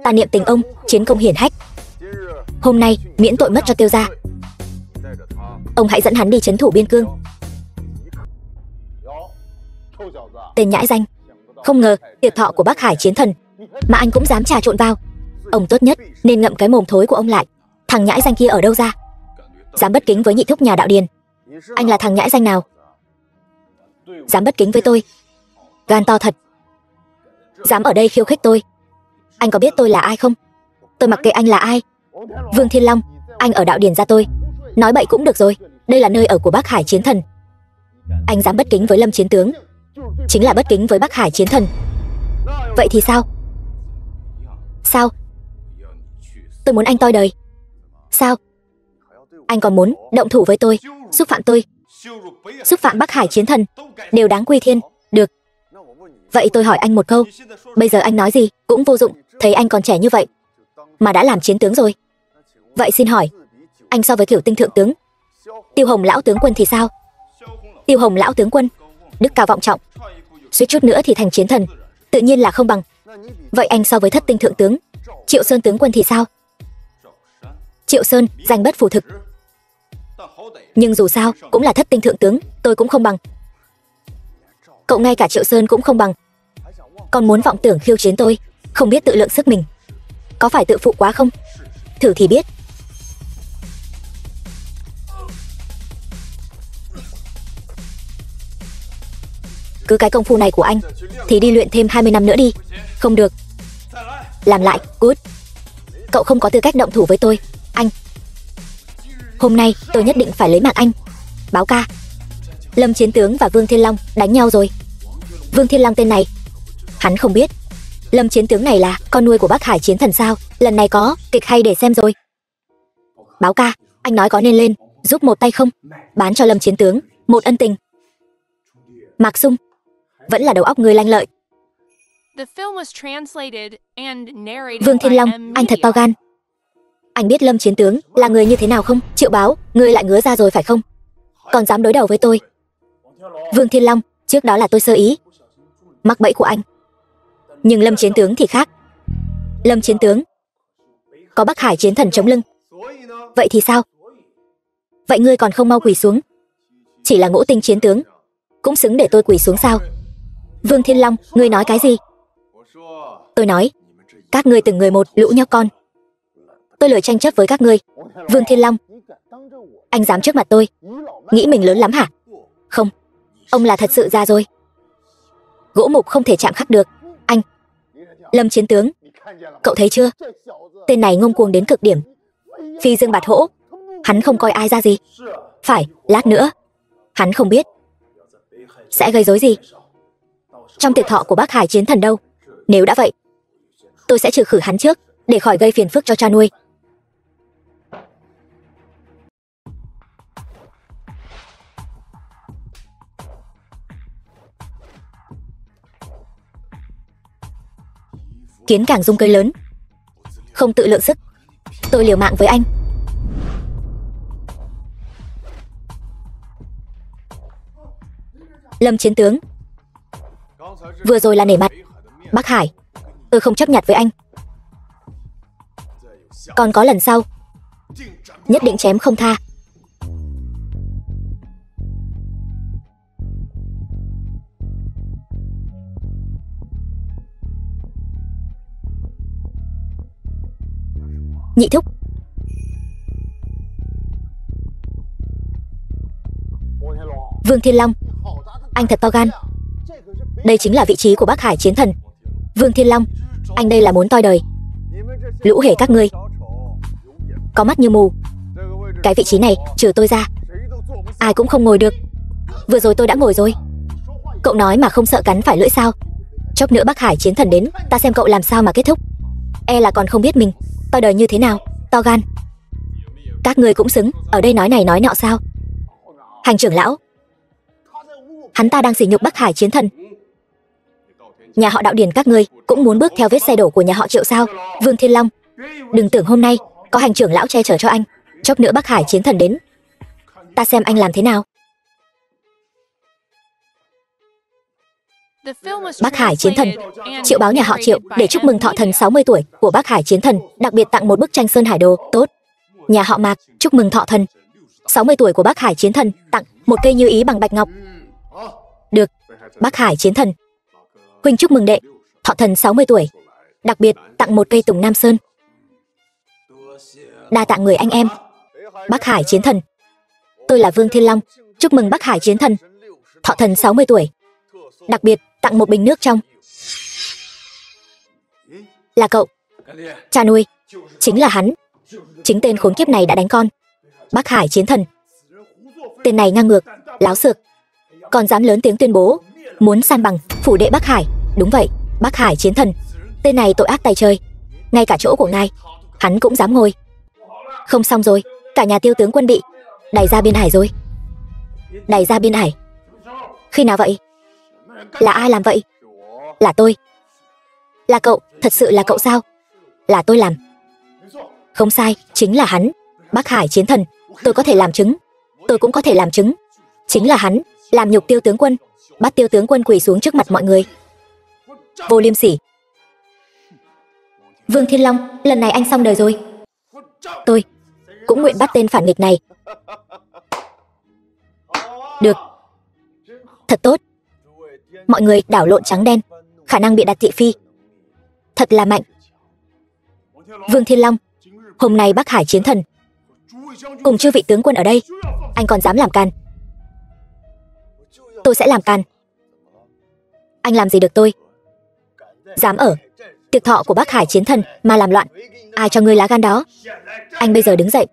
ta niệm tình ông chiến công hiển hách, hôm nay miễn tội mất cho Tiêu gia. Ông hãy dẫn hắn đi trấn thủ biên cương. Tên nhãi danh, không ngờ tiệc thọ của Bắc Hải Chiến Thần mà anh cũng dám trà trộn vào. Ông tốt nhất nên ngậm cái mồm thối của ông lại. Thằng nhãi danh kia ở đâu ra? Dám bất kính với nhị thúc nhà đạo điền. Anh là thằng nhãi danh nào? Dám bất kính với tôi, gan to thật. Dám ở đây khiêu khích tôi. Anh có biết tôi là ai không? Tôi mặc kệ anh là ai. Vương Thiên Long, anh ở đạo điền gia tôi. Nói bậy cũng được rồi, đây là nơi ở của Bắc Hải Chiến Thần. Anh dám bất kính với Lâm chiến tướng, chính là bất kính với Bắc Hải Chiến Thần. Vậy thì sao? Sao? Tôi muốn anh toi đời. Sao? Anh còn muốn động thủ với tôi, xúc phạm tôi, xúc phạm Bắc Hải Chiến Thần, đều đáng quy thiên. Được. Vậy tôi hỏi anh một câu, bây giờ anh nói gì cũng vô dụng. Thấy anh còn trẻ như vậy mà đã làm chiến tướng rồi. Vậy xin hỏi, Anh so với Kiểu Tinh thượng tướng, Tiêu Hồng lão tướng quân thì sao? Tiêu Hồng lão tướng quân, đức cao vọng trọng, suýt chút nữa thì thành chiến thần, tự nhiên là không bằng. Vậy anh so với Thất Tinh thượng tướng, Triệu Sơn tướng quân thì sao? Triệu Sơn danh bất phù thực, nhưng dù sao cũng là Thất Tinh thượng tướng, tôi cũng không bằng. Cậu ngay cả Triệu Sơn cũng không bằng, còn muốn vọng tưởng khiêu chiến tôi, không biết tự lượng sức mình, có phải tự phụ quá không? Thử thì biết. Cứ cái công phu này của anh thì đi luyện thêm 20 năm nữa đi. Không được. Làm lại, cút. Cậu không có tư cách động thủ với tôi, anh. Hôm nay tôi nhất định phải lấy mạng anh. Báo ca, Lâm Chiến Tướng và Vương Thiên Long đánh nhau rồi. Vương Thiên Long tên này hắn không biết. Lâm Chiến Tướng này là con nuôi của Bắc Hải Chiến Thần sao? Lần này có kịch hay để xem rồi. Báo ca, anh nói có nên lên giúp một tay không? Bán cho Lâm Chiến Tướng một ân tình. Mạc Sung, vẫn là đầu óc người lanh lợi. Vương Thiên Long, anh thật to gan. Anh biết Lâm Chiến Tướng là người như thế nào không? Triệu Báo, ngươi lại ngứa ra rồi phải không? Còn dám đối đầu với tôi? Vương Thiên Long, trước đó là tôi sơ ý mắc bẫy của anh, nhưng Lâm Chiến Tướng thì khác. Lâm Chiến Tướng có Bắc Hải Chiến Thần chống lưng. Vậy thì sao? Vậy ngươi còn không mau quỳ xuống? Chỉ là Ngũ Tinh Chiến Tướng cũng xứng để tôi quỳ xuống sao? Vương Thiên Long, ngươi nói cái gì? Tôi nói, các ngươi từng người một lũ nhóc con. Tôi lười tranh chấp với các ngươi. Vương Thiên Long, anh dám trước mặt tôi, nghĩ mình lớn lắm hả? Không, ông là thật sự già rồi. Gỗ mục không thể chạm khắc được. Anh, Lâm Chiến Tướng, cậu thấy chưa? Tên này ngông cuồng đến cực điểm. Phi dương bạt hỗ, hắn không coi ai ra gì. Phải, lát nữa hắn không biết sẽ gây rối gì trong tiệc thọ của Bắc Hải Chiến Thần đâu. Nếu đã vậy, tôi sẽ trừ khử hắn trước, để khỏi gây phiền phức cho cha nuôi. Kiến càng rung cây lớn, không tự lượng sức. Tôi liều mạng với anh. Lâm Chiến Tướng, vừa rồi là nể mặt Bắc Hải, tôi không chấp nhặt với anh. Còn có lần sau, nhất định chém không tha. Nhị thúc, Vương Thiên Long, anh thật to gan. Đây chính là vị trí của Bắc Hải Chiến Thần. Vương Thiên Long, anh đây là muốn toi đời. Lũ hề các ngươi có mắt như mù. Cái vị trí này trừ tôi ra, ai cũng không ngồi được. Vừa rồi tôi đã ngồi rồi. Cậu nói mà không sợ cắn phải lưỡi sao? Chốc nữa Bắc Hải Chiến Thần đến, ta xem cậu làm sao mà kết thúc. E là còn không biết mình toi đời như thế nào. To gan. Các ngươi cũng xứng ở đây nói này nói nọ sao? Hành trưởng lão, hắn ta đang sỉ nhục Bắc Hải Chiến Thần. Nhà họ Đạo Điền các ngươi cũng muốn bước theo vết xe đổ của nhà họ Triệu sao? Vương Thiên Long, đừng tưởng hôm nay có hành trưởng lão che chở cho anh, chốc nữa Bắc Hải Chiến Thần đến, ta xem anh làm thế nào. Bắc Hải Chiến Thần, Triệu Báo nhà họ Triệu để chúc mừng thọ thần 60 tuổi của Bắc Hải Chiến Thần, đặc biệt tặng một bức tranh Sơn Hải Đồ. Tốt. Nhà họ Mạc chúc mừng thọ thần 60 tuổi của Bắc Hải Chiến Thần, tặng một cây như ý bằng bạch ngọc. Được. Bắc Hải Chiến Thần, huynh chúc mừng đệ thọ thần 60 tuổi, đặc biệt tặng một cây Tùng Nam Sơn. Đa tạ người anh em. Bắc Hải Chiến Thần, tôi là Vương Thiên Long, chúc mừng Bắc Hải Chiến Thần thọ thần 60 tuổi, đặc biệt tặng một bình nước trong. Là cậu? Cha nuôi, chính là hắn. Chính tên khốn kiếp này đã đánh con. Bắc Hải Chiến Thần, tên này ngang ngược, láo xược, còn dám lớn tiếng tuyên bố muốn san bằng phủ đệ Bắc Hải. Đúng vậy, Bắc Hải Chiến Thần, tên này tội ác tày trời, ngay cả chỗ của ngài hắn cũng dám ngồi. Không xong rồi, cả nhà Tiêu tướng quân bị đày ra biên ải rồi. Đày ra biên ải? Khi nào vậy? Là ai làm vậy? Là tôi. Là cậu? Thật sự là cậu sao? Là tôi làm. Không sai, chính là hắn. Bắc Hải chiến thần, tôi có thể làm chứng. Tôi cũng có thể làm chứng. Chính là hắn, làm nhục Tiêu tướng quân, bắt Tiêu tướng quân quỳ xuống trước mặt mọi người. Vô liêm sỉ. Vương Thiên Long, lần này anh xong đời rồi. Tôi cũng nguyện bắt tên phản nghịch này. Được. Thật tốt. Mọi người đảo lộn trắng đen, khả năng bịa đặt thị phi. Thật là mạnh. Vương Thiên Long, hôm nay Bắc Hải chiến thần cùng chư vị tướng quân ở đây, anh còn dám làm can? Tôi sẽ làm can. Anh làm gì được tôi? Dám ở tiệc thọ của Bắc Hải chiến thần mà làm loạn. Ai cho ngươi lá gan đó? Anh bây giờ đứng dậy,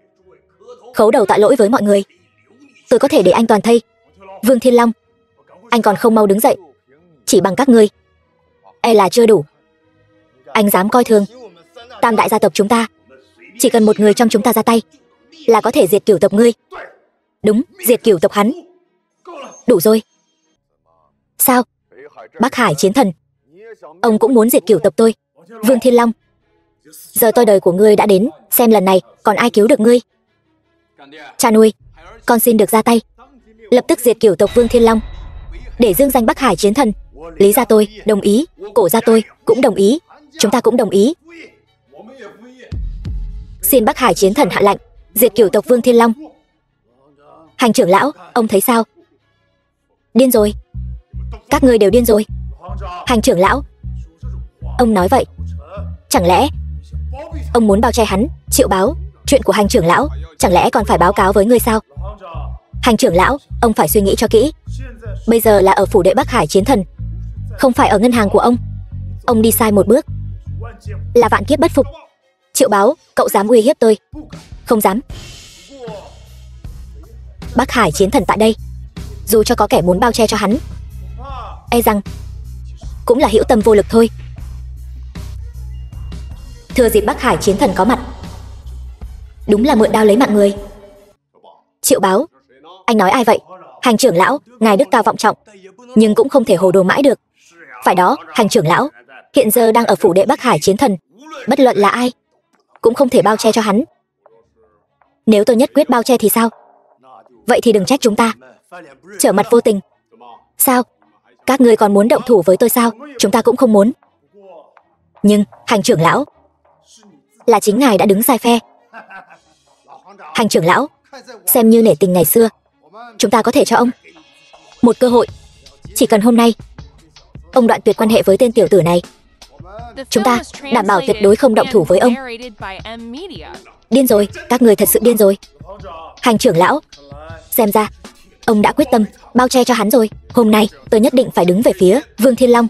khấu đầu tạ lỗi với mọi người. Tôi có thể để anh toàn thây. Vương Thiên Long, anh còn không mau đứng dậy. Chỉ bằng các ngươi e là chưa đủ. Anh dám coi thường tam đại gia tộc chúng ta. Chỉ cần một người trong chúng ta ra tay là có thể diệt cửu tộc ngươi. Đúng, diệt cửu tộc hắn. Đủ rồi. Sao? Bắc Hải chiến thần, ông cũng muốn diệt cửu tộc tôi? Vương Thiên Long, giờ tôi đời của ngươi đã đến, xem lần này còn ai cứu được ngươi. Cha nuôi, con xin được ra tay, lập tức diệt cửu tộc Vương Thiên Long, để dương danh Bắc Hải chiến thần. Lý gia tôi đồng ý, Cổ gia tôi cũng đồng ý, chúng ta cũng đồng ý. Xin Bắc Hải chiến thần hạ lệnh diệt cửu tộc Vương Thiên Long. Hành trưởng lão, ông thấy sao? Điên rồi. Các ngươi đều điên rồi. Hành trưởng lão, ông nói vậy, chẳng lẽ ông muốn bao che hắn, Triệu Báo? Chuyện của hành trưởng lão chẳng lẽ còn phải báo cáo với ngươi sao? Hành trưởng lão, ông phải suy nghĩ cho kỹ. Bây giờ là ở phủ đệ Bắc Hải chiến thần, không phải ở ngân hàng của ông. Ông đi sai một bước là vạn kiếp bất phục. Triệu Báo, cậu dám uy hiếp tôi? Không dám. Bắc Hải chiến thần tại đây, dù cho có kẻ muốn bao che cho hắn, e rằng cũng là hữu tâm vô lực thôi. Thừa dịp Bắc Hải chiến thần có mặt, đúng là mượn đao lấy mạng người. Triệu Báo, anh nói ai vậy? Hành trưởng lão, ngài đức cao vọng trọng, nhưng cũng không thể hồ đồ mãi được. Phải đó, hành trưởng lão, hiện giờ đang ở phủ đệ Bắc Hải chiến thần, bất luận là ai cũng không thể bao che cho hắn. Nếu tôi nhất quyết bao che thì sao? Vậy thì đừng trách chúng ta trở mặt vô tình. Sao? Các ngươi còn muốn động thủ với tôi sao? Chúng ta cũng không muốn. Nhưng, hành trưởng lão, là chính ngài đã đứng sai phe. Hành trưởng lão, xem như nể tình ngày xưa, chúng ta có thể cho ông một cơ hội. Chỉ cần hôm nay ông đoạn tuyệt quan hệ với tên tiểu tử này, chúng ta đảm bảo tuyệt đối không động thủ với ông. Điên rồi, các người thật sự điên rồi. Hành trưởng lão, xem ra ông đã quyết tâm bao che cho hắn rồi. Hôm nay tôi nhất định phải đứng về phía Vương Thiên Long.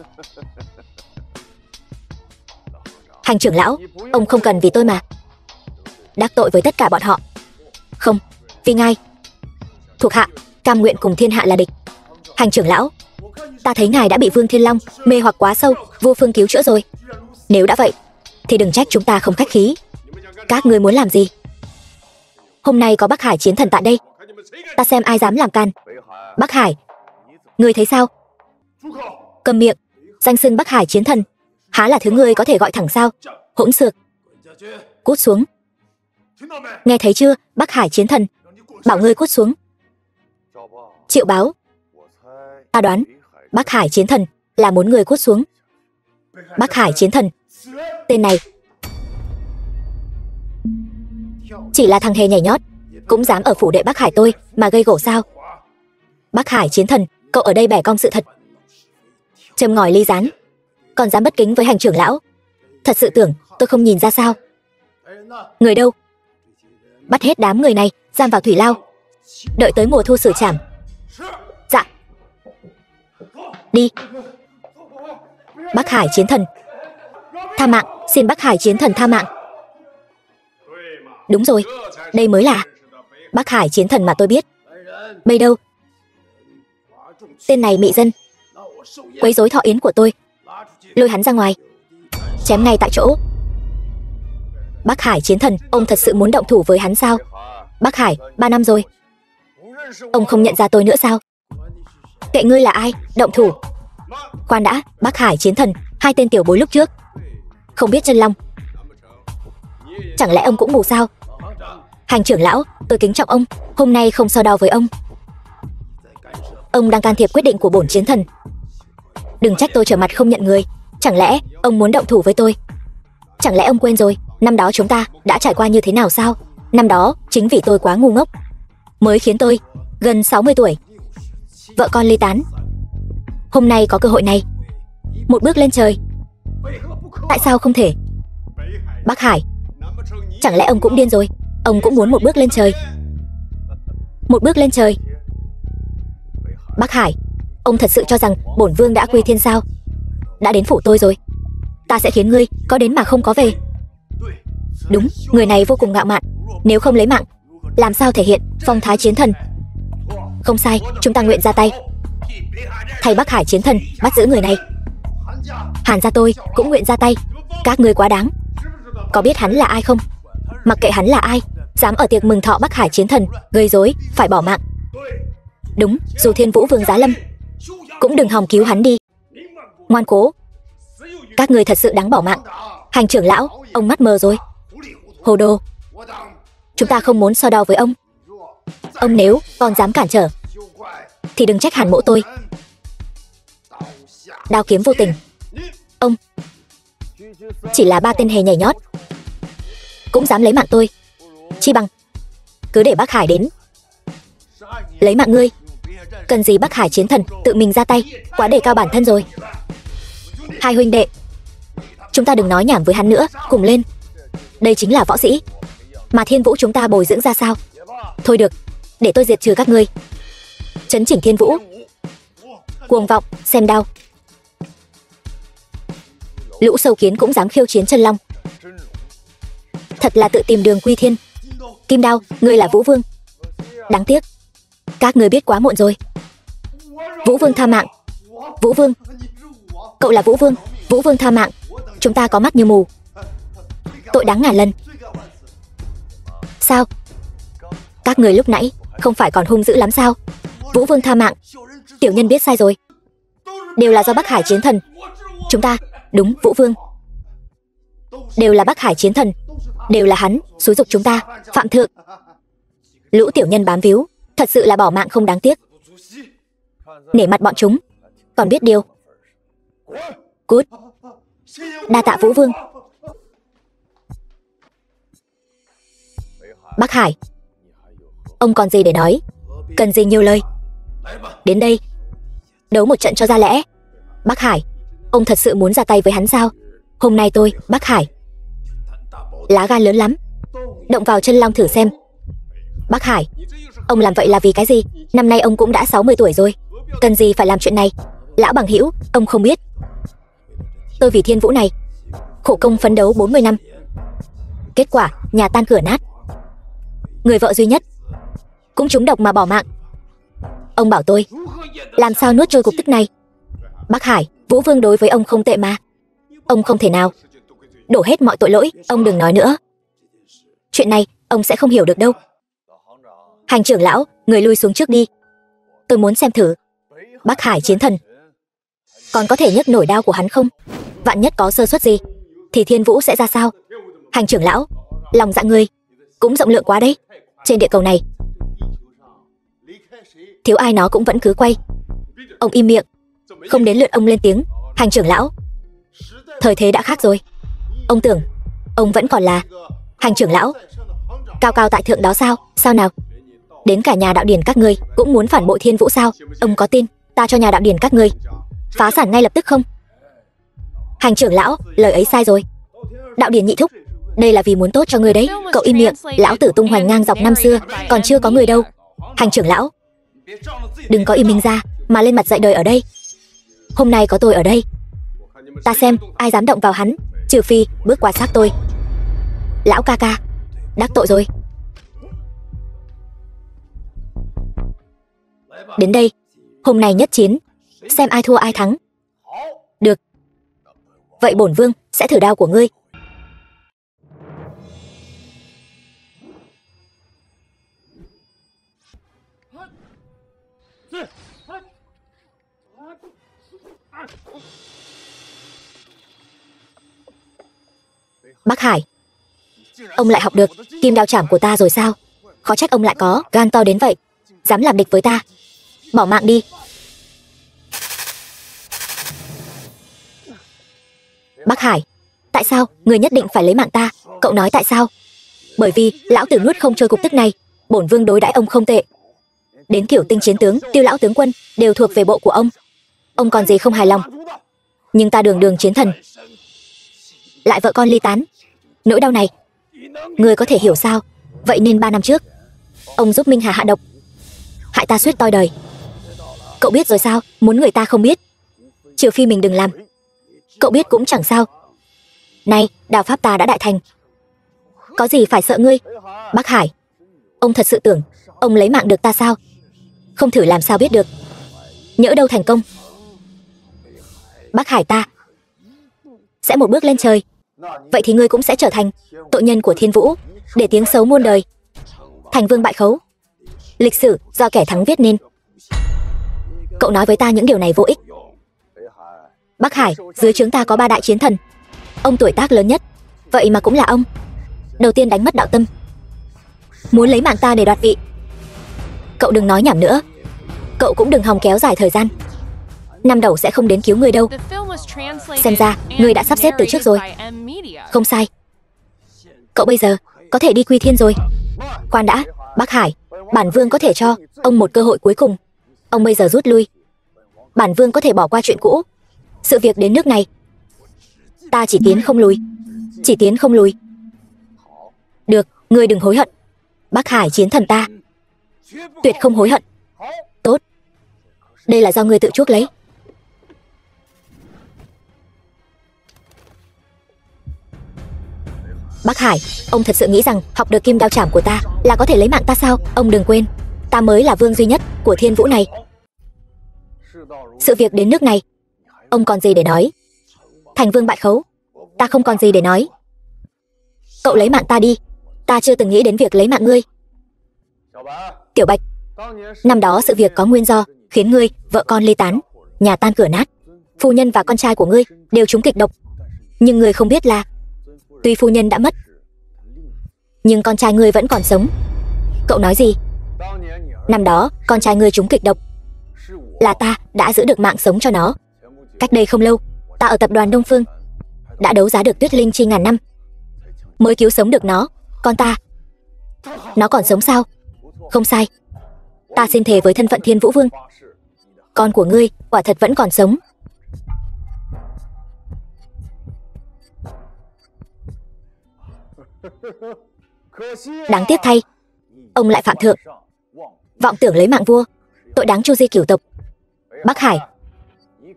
Hành trưởng lão, ông không cần vì tôi mà đắc tội với tất cả bọn họ. Không, vì ngài, thuộc hạ cam nguyện cùng thiên hạ là địch. Hành trưởng lão, ta thấy ngài đã bị Vương Thiên Long mê hoặc quá sâu, vô phương cứu chữa rồi. Nếu đã vậy thì đừng trách chúng ta không khách khí. Các ngươi muốn làm gì? Hôm nay có Bắc Hải chiến thần tại đây, ta xem ai dám làm can. Bắc Hải, ngươi thấy sao? Cầm miệng, danh xưng Bắc Hải chiến thần há là thứ ngươi có thể gọi thẳng sao? Hỗn xược, cút xuống. Nghe thấy chưa, Bắc Hải chiến thần, bảo ngươi cút xuống. Triệu Báo, ta đoán Bắc Hải chiến thần là muốn ngươi cút xuống. Bắc Hải chiến thần, tên này chỉ là thằng hề nhảy nhót, cũng dám ở phủ đệ Bắc Hải tôi mà gây gổ sao? Bắc Hải chiến thần, cậu ở đây bẻ cong sự thật, châm ngòi ly gián, còn dám bất kính với hành trưởng lão. Thật sự tưởng tôi không nhìn ra sao? Người đâu? Bắt hết đám người này giam vào thủy lao, đợi tới mùa thu xử trảm. Dạ. Đi. Bắc Hải chiến thần, tha mạng, xin Bắc Hải chiến thần tha mạng. Đúng rồi, đây mới là Bắc Hải chiến thần mà tôi biết. Bây đâu? Tên này mị dân, quấy rối thọ yến của tôi, lôi hắn ra ngoài, chém ngay tại chỗ. Bắc Hải chiến thần, ông thật sự muốn động thủ với hắn sao? Bắc Hải, 3 năm rồi, ông không nhận ra tôi nữa sao? Kệ ngươi là ai, động thủ. Khoan đã, Bắc Hải chiến thần, hai tên tiểu bối lúc trước không biết chân long, chẳng lẽ ông cũng mù sao? Hành trưởng lão, tôi kính trọng ông, hôm nay không so đo với ông. Ông đang can thiệp quyết định của bổn chiến thần. Đừng trách tôi trở mặt không nhận người. Chẳng lẽ ông muốn động thủ với tôi? Chẳng lẽ ông quên rồi, năm đó chúng ta đã trải qua như thế nào sao? Năm đó, chính vì tôi quá ngu ngốc, mới khiến tôi, gần 60 tuổi, vợ con ly tán. Hôm nay có cơ hội này, một bước lên trời. Tại sao không thể? Bắc Hải, chẳng lẽ ông cũng điên rồi? Ông cũng muốn một bước lên trời? Một bước lên trời? Bắc Hải, ông thật sự cho rằng bổn vương đã quy thiên sao? Đã đến phủ tôi rồi, ta sẽ khiến ngươi có đến mà không có về. Đúng, người này vô cùng ngạo mạn. Nếu không lấy mạng, làm sao thể hiện phong thái chiến thần? Không sai, chúng ta nguyện ra tay, thay Bắc Hải chiến thần bắt giữ người này. Hàn gia tôi cũng nguyện ra tay. Các ngươi quá đáng. Có biết hắn là ai không? Mặc kệ hắn là ai, dám ở tiệc mừng thọ Bắc Hải chiến thần gây rối, phải bỏ mạng. Đúng, dù Thiên Vũ Vương giá lâm, cũng đừng hòng cứu hắn đi. Ngoan cố. Các ngươi thật sự đáng bỏ mạng. Hành trưởng lão, ông mắt mờ rồi. Hồ đồ. Chúng ta không muốn so đo với ông. Ông nếu còn dám cản trở thì đừng trách Hàn mỗ tôi đao kiếm vô tình. Ông chỉ là ba tên hề nhảy nhót, cũng dám lấy mạng tôi. Chi bằng cứ để Bắc Hải đến lấy mạng ngươi. Cần gì Bắc Hải chiến thần tự mình ra tay, quá đề cao bản thân rồi. Hai huynh đệ, chúng ta đừng nói nhảm với hắn nữa, cùng lên. Đây chính là võ sĩ mà Thiên Vũ chúng ta bồi dưỡng ra sao? Thôi được, để tôi diệt trừ các ngươi, chấn chỉnh Thiên Vũ. Cuồng vọng, xem đao. Lũ sâu kiến cũng dám khiêu chiến chân long, thật là tự tìm đường quy thiên. Kim Đao, ngươi là Vũ Vương. Đáng tiếc, các ngươi biết quá muộn rồi. Vũ Vương tha mạng. Vũ Vương, cậu là Vũ Vương. Vũ Vương tha mạng. Chúng ta có mắt như mù, tội đáng ngàn lần. Sao? Các người lúc nãy không phải còn hung dữ lắm sao? Vũ Vương tha mạng. Tiểu nhân biết sai rồi. Đều là do Bắc Hải chiến thần. Chúng ta, đúng, Vũ Vương. Đều là Bắc Hải chiến thần. Đều là hắn xúi giục chúng ta phạm thượng. Lũ tiểu nhân bám víu, thật sự là bỏ mạng không đáng tiếc. Nể mặt bọn chúng, còn biết điều. Cút. Đa tạ Vũ Vương. Bắc Hải, ông còn gì để nói? Cần gì nhiều lời? Đến đây, đấu một trận cho ra lẽ. Bắc Hải, ông thật sự muốn ra tay với hắn sao? Hôm nay tôi, Bắc Hải, lá gan lớn lắm, động vào chân long thử xem. Bắc Hải, ông làm vậy là vì cái gì? Năm nay ông cũng đã 60 tuổi rồi, cần gì phải làm chuyện này? Lão bằng hữu, ông không biết, tôi vì Thiên Vũ này khổ công phấn đấu 40 năm. Kết quả, nhà tan cửa nát. Người vợ duy nhất cũng trúng độc mà bỏ mạng. Ông bảo tôi làm sao nuốt trôi cục tức này? Bắc Hải, Vũ Vương đối với ông không tệ mà. Ông không thể nào đổ hết mọi tội lỗi. Ông đừng nói nữa, chuyện này ông sẽ không hiểu được đâu. Hành trưởng lão, người lui xuống trước đi. Tôi muốn xem thử Bắc Hải chiến thần còn có thể nhấc nổi đao của hắn không. Vạn nhất có sơ suất gì thì Thiên Vũ sẽ ra sao? Hành trưởng lão, lòng dạ ngươi cũng rộng lượng quá đấy. Trên địa cầu này, thiếu ai nó cũng vẫn cứ quay. Ông im miệng, không đến lượt ông lên tiếng. Hành trưởng lão, thời thế đã khác rồi. Ông tưởng ông vẫn còn là hành trưởng lão cao cao tại thượng đó sao? Sao nào? Đến cả nhà đạo điển các ngươi cũng muốn phản bội Thiên Vũ sao? Ông có tin ta cho nhà đạo điển các ngươi phá sản ngay lập tức không? Hành trưởng lão, lời ấy sai rồi. Đạo điển nhị thúc, đây là vì muốn tốt cho người đấy. Cậu im miệng, lão tử tung hoành ngang dọc năm xưa còn chưa có người đâu. Hành trưởng lão, đừng có im mình ra mà lên mặt dạy đời ở đây. Hôm nay có tôi ở đây, ta xem ai dám động vào hắn, trừ phi bước qua xác tôi. Lão ca ca, đắc tội rồi. Đến đây, hôm nay nhất chiến, xem ai thua ai thắng. Được, vậy bổn vương sẽ thử đao của ngươi. Bắc Hải, ông lại học được kim đao chảm của ta rồi sao? Khó trách ông lại có gan to đến vậy, dám làm địch với ta. Bỏ mạng đi. Bắc Hải, tại sao người nhất định phải lấy mạng ta? Cậu nói tại sao? Bởi vì lão tử nuốt không trôi cục tức này. Bổn vương đối đãi ông không tệ. Đến kiểu tinh chiến tướng, Tiêu lão tướng quân đều thuộc về bộ của ông còn gì không hài lòng. Nhưng ta đường đường chiến thần, lại vợ con ly tán, nỗi đau này người có thể hiểu sao? Vậy nên 3 năm trước ông giúp Minh Hà hạ độc, hại ta suýt toi đời. Cậu biết rồi sao? Muốn người ta không biết, trừ phi mình đừng làm. Cậu biết cũng chẳng sao. Này, đạo pháp ta đã đại thành, có gì phải sợ ngươi? Bắc Hải, ông thật sự tưởng ông lấy mạng được ta sao? Không thử làm sao biết được. Nhỡ đâu thành công, Bắc Hải ta sẽ một bước lên trời. Vậy thì ngươi cũng sẽ trở thành tội nhân của Thiên Vũ, để tiếng xấu muôn đời. Thành vương bại khấu, lịch sử do kẻ thắng viết nên. Cậu nói với ta những điều này vô ích. Bắc Hải, dưới trướng ta có 3 đại chiến thần, ông tuổi tác lớn nhất, vậy mà cũng là ông đầu tiên đánh mất đạo tâm, muốn lấy mạng ta để đoạt vị. Cậu đừng nói nhảm nữa. Cậu cũng đừng hòng kéo dài thời gian. Năm đầu sẽ không đến cứu ngươi đâu. Xem ra ngươi đã sắp xếp từ trước rồi. Không sai. Cậu bây giờ có thể đi quy thiên rồi. Khoan đã, Bắc Hải, bản vương có thể cho ông một cơ hội cuối cùng. Ông bây giờ rút lui, bản vương có thể bỏ qua chuyện cũ. Sự việc đến nước này, ta chỉ tiến không lùi. Chỉ tiến không lùi. Được, ngươi đừng hối hận. Bắc Hải chiến thần ta tuyệt không hối hận. Tốt, đây là do ngươi tự chuốc lấy. Bắc Hải, ông thật sự nghĩ rằng học được kim đao chảm của ta là có thể lấy mạng ta sao? Ông đừng quên, ta mới là vương duy nhất của Thiên Vũ này. Sự việc đến nước này, ông còn gì để nói? Thành vương bại khấu, ta không còn gì để nói. Cậu lấy mạng ta đi, ta chưa từng nghĩ đến việc lấy mạng ngươi. Tiểu Bạch, năm đó sự việc có nguyên do khiến ngươi vợ con ly tán, nhà tan cửa nát. Phu nhân và con trai của ngươi đều trúng kịch độc. Nhưng ngươi không biết là tuy phu nhân đã mất, nhưng con trai ngươi vẫn còn sống. Cậu nói gì? Năm đó con trai ngươi trúng kịch độc, là ta đã giữ được mạng sống cho nó. Cách đây không lâu, ta ở tập đoàn Đông Phương đã đấu giá được tuyết linh chi ngàn năm, mới cứu sống được nó. Con ta, nó còn sống sao? Không sai, ta xin thề với thân phận Thiên Vũ Vương, con của ngươi quả thật vẫn còn sống. Đáng tiếc thay, ông lại phạm thượng, vọng tưởng lấy mạng vua, tội đáng chu di cửu tộc. Bắc Hải,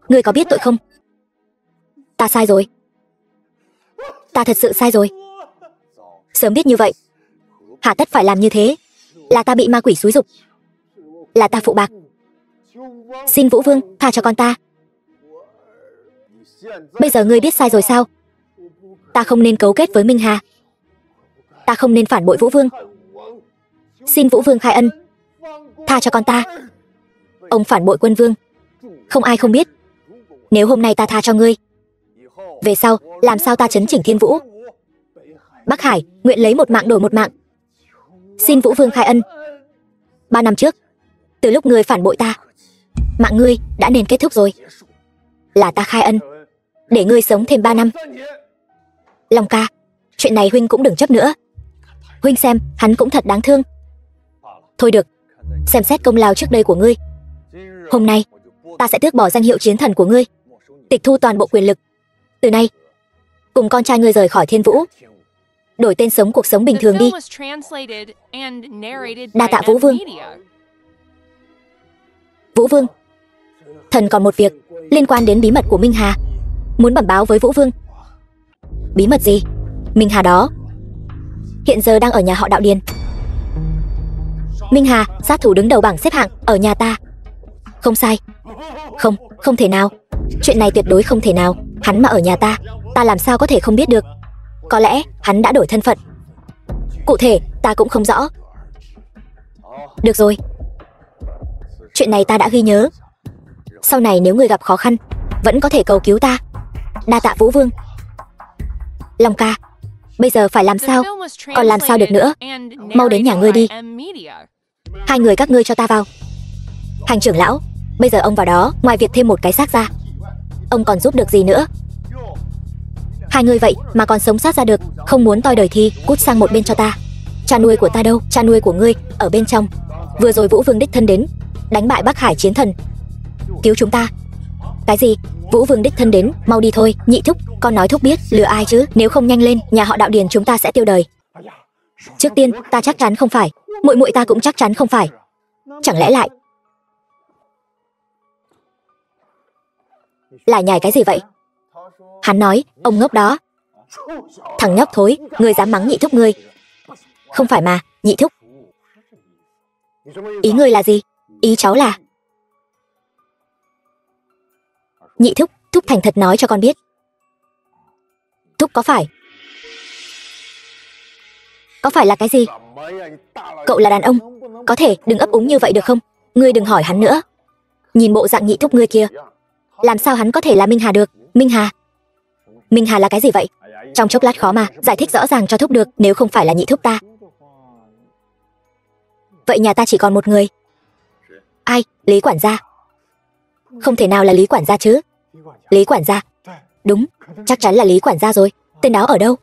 ngươi có biết tội không? Ta sai rồi, ta thật sự sai rồi. Sớm biết như vậy, hà tất phải làm như thế. Là ta bị ma quỷ xúi giục, là ta phụ bạc. Xin Vũ Vương tha cho con ta. Bây giờ ngươi biết sai rồi sao? Ta không nên cấu kết với Minh Hà, ta không nên phản bội Vũ Vương. Xin Vũ Vương khai ân, tha cho con ta. Ông phản bội Quân Vương, không ai không biết. Nếu hôm nay ta tha cho ngươi, về sau làm sao ta chấn chỉnh Thiên Vũ? Bắc Hải, nguyện lấy một mạng đổi một mạng. Xin Vũ Vương khai ân. 3 năm trước, từ lúc ngươi phản bội ta, mạng ngươi đã nên kết thúc rồi. Là ta khai ân, để ngươi sống thêm 3 năm. Long ca, chuyện này huynh cũng đừng chấp nữa. Huynh xem, hắn cũng thật đáng thương. Thôi được, xem xét công lao trước đây của ngươi, hôm nay ta sẽ tước bỏ danh hiệu chiến thần của ngươi, tịch thu toàn bộ quyền lực. Từ nay, cùng con trai ngươi rời khỏi Thiên Vũ, đổi tên sống cuộc sống bình thường đi. Đa tạ Vũ Vương. Vũ Vương, thần còn một việc liên quan đến bí mật của Minh Hà, muốn bẩm báo với Vũ Vương. Bí mật gì? Minh Hà đó hiện giờ đang ở nhà họ Đạo Điền. Minh Hà, sát thủ đứng đầu bảng xếp hạng ở nhà ta. Không sai. Không, không thể nào. Chuyện này tuyệt đối không thể nào. Hắn mà ở nhà ta, ta làm sao có thể không biết được. Có lẽ hắn đã đổi thân phận, cụ thể ta cũng không rõ. Được rồi, chuyện này ta đã ghi nhớ. Sau này nếu người gặp khó khăn, vẫn có thể cầu cứu ta. Đa tạ Vũ Vương. Long ca, Bây giờ phải làm sao? Còn làm sao được nữa? Mau đến nhà ngươi đi. Hai người các ngươi cho ta vào. Hành trưởng lão, bây giờ ông vào đó, ngoài việc thêm một cái xác ra, ông còn giúp được gì nữa? Hai người vậy mà còn sống sót ra được, không muốn toi đời thì cút sang một bên cho ta. Cha nuôi của ta đâu? Cha nuôi của ngươi ở bên trong. Vừa rồi Vũ Vương đích thân đến, đánh bại Bắc Hải chiến thần, cứu chúng ta. Cái gì? Vũ Vương đích thân đến? Mau đi thôi. Nhị thúc, con nói thúc biết lừa ai chứ? Nếu không nhanh lên, nhà họ Đạo Điền chúng ta sẽ tiêu đời. Trước tiên, ta chắc chắn không phải. Muội muội ta cũng chắc chắn không phải. Chẳng lẽ lại nhảy cái gì vậy? Hắn nói, ông ngốc đó. Thằng nhóc thối, ngươi dám mắng nhị thúc ngươi? Không phải mà, nhị thúc. Ý ngươi là gì? Ý cháu là... Nhị thúc, thúc thành thật nói cho con biết. Thúc có phải là cái gì? Cậu là đàn ông, có thể đừng ấp úng như vậy được không? Ngươi đừng hỏi hắn nữa. Nhìn bộ dạng nhị thúc ngươi kia, làm sao hắn có thể là Minh Hà được? Minh Hà? Minh Hà là cái gì vậy? Trong chốc lát khó mà giải thích rõ ràng cho thúc được, nếu không phải là nhị thúc ta. Vậy nhà ta chỉ còn một người. Ai? Lý quản gia. Không thể nào là Lý quản gia chứ? Lý quản gia? Đúng, chắc chắn là Lý quản gia rồi. Tên đó ở đâu?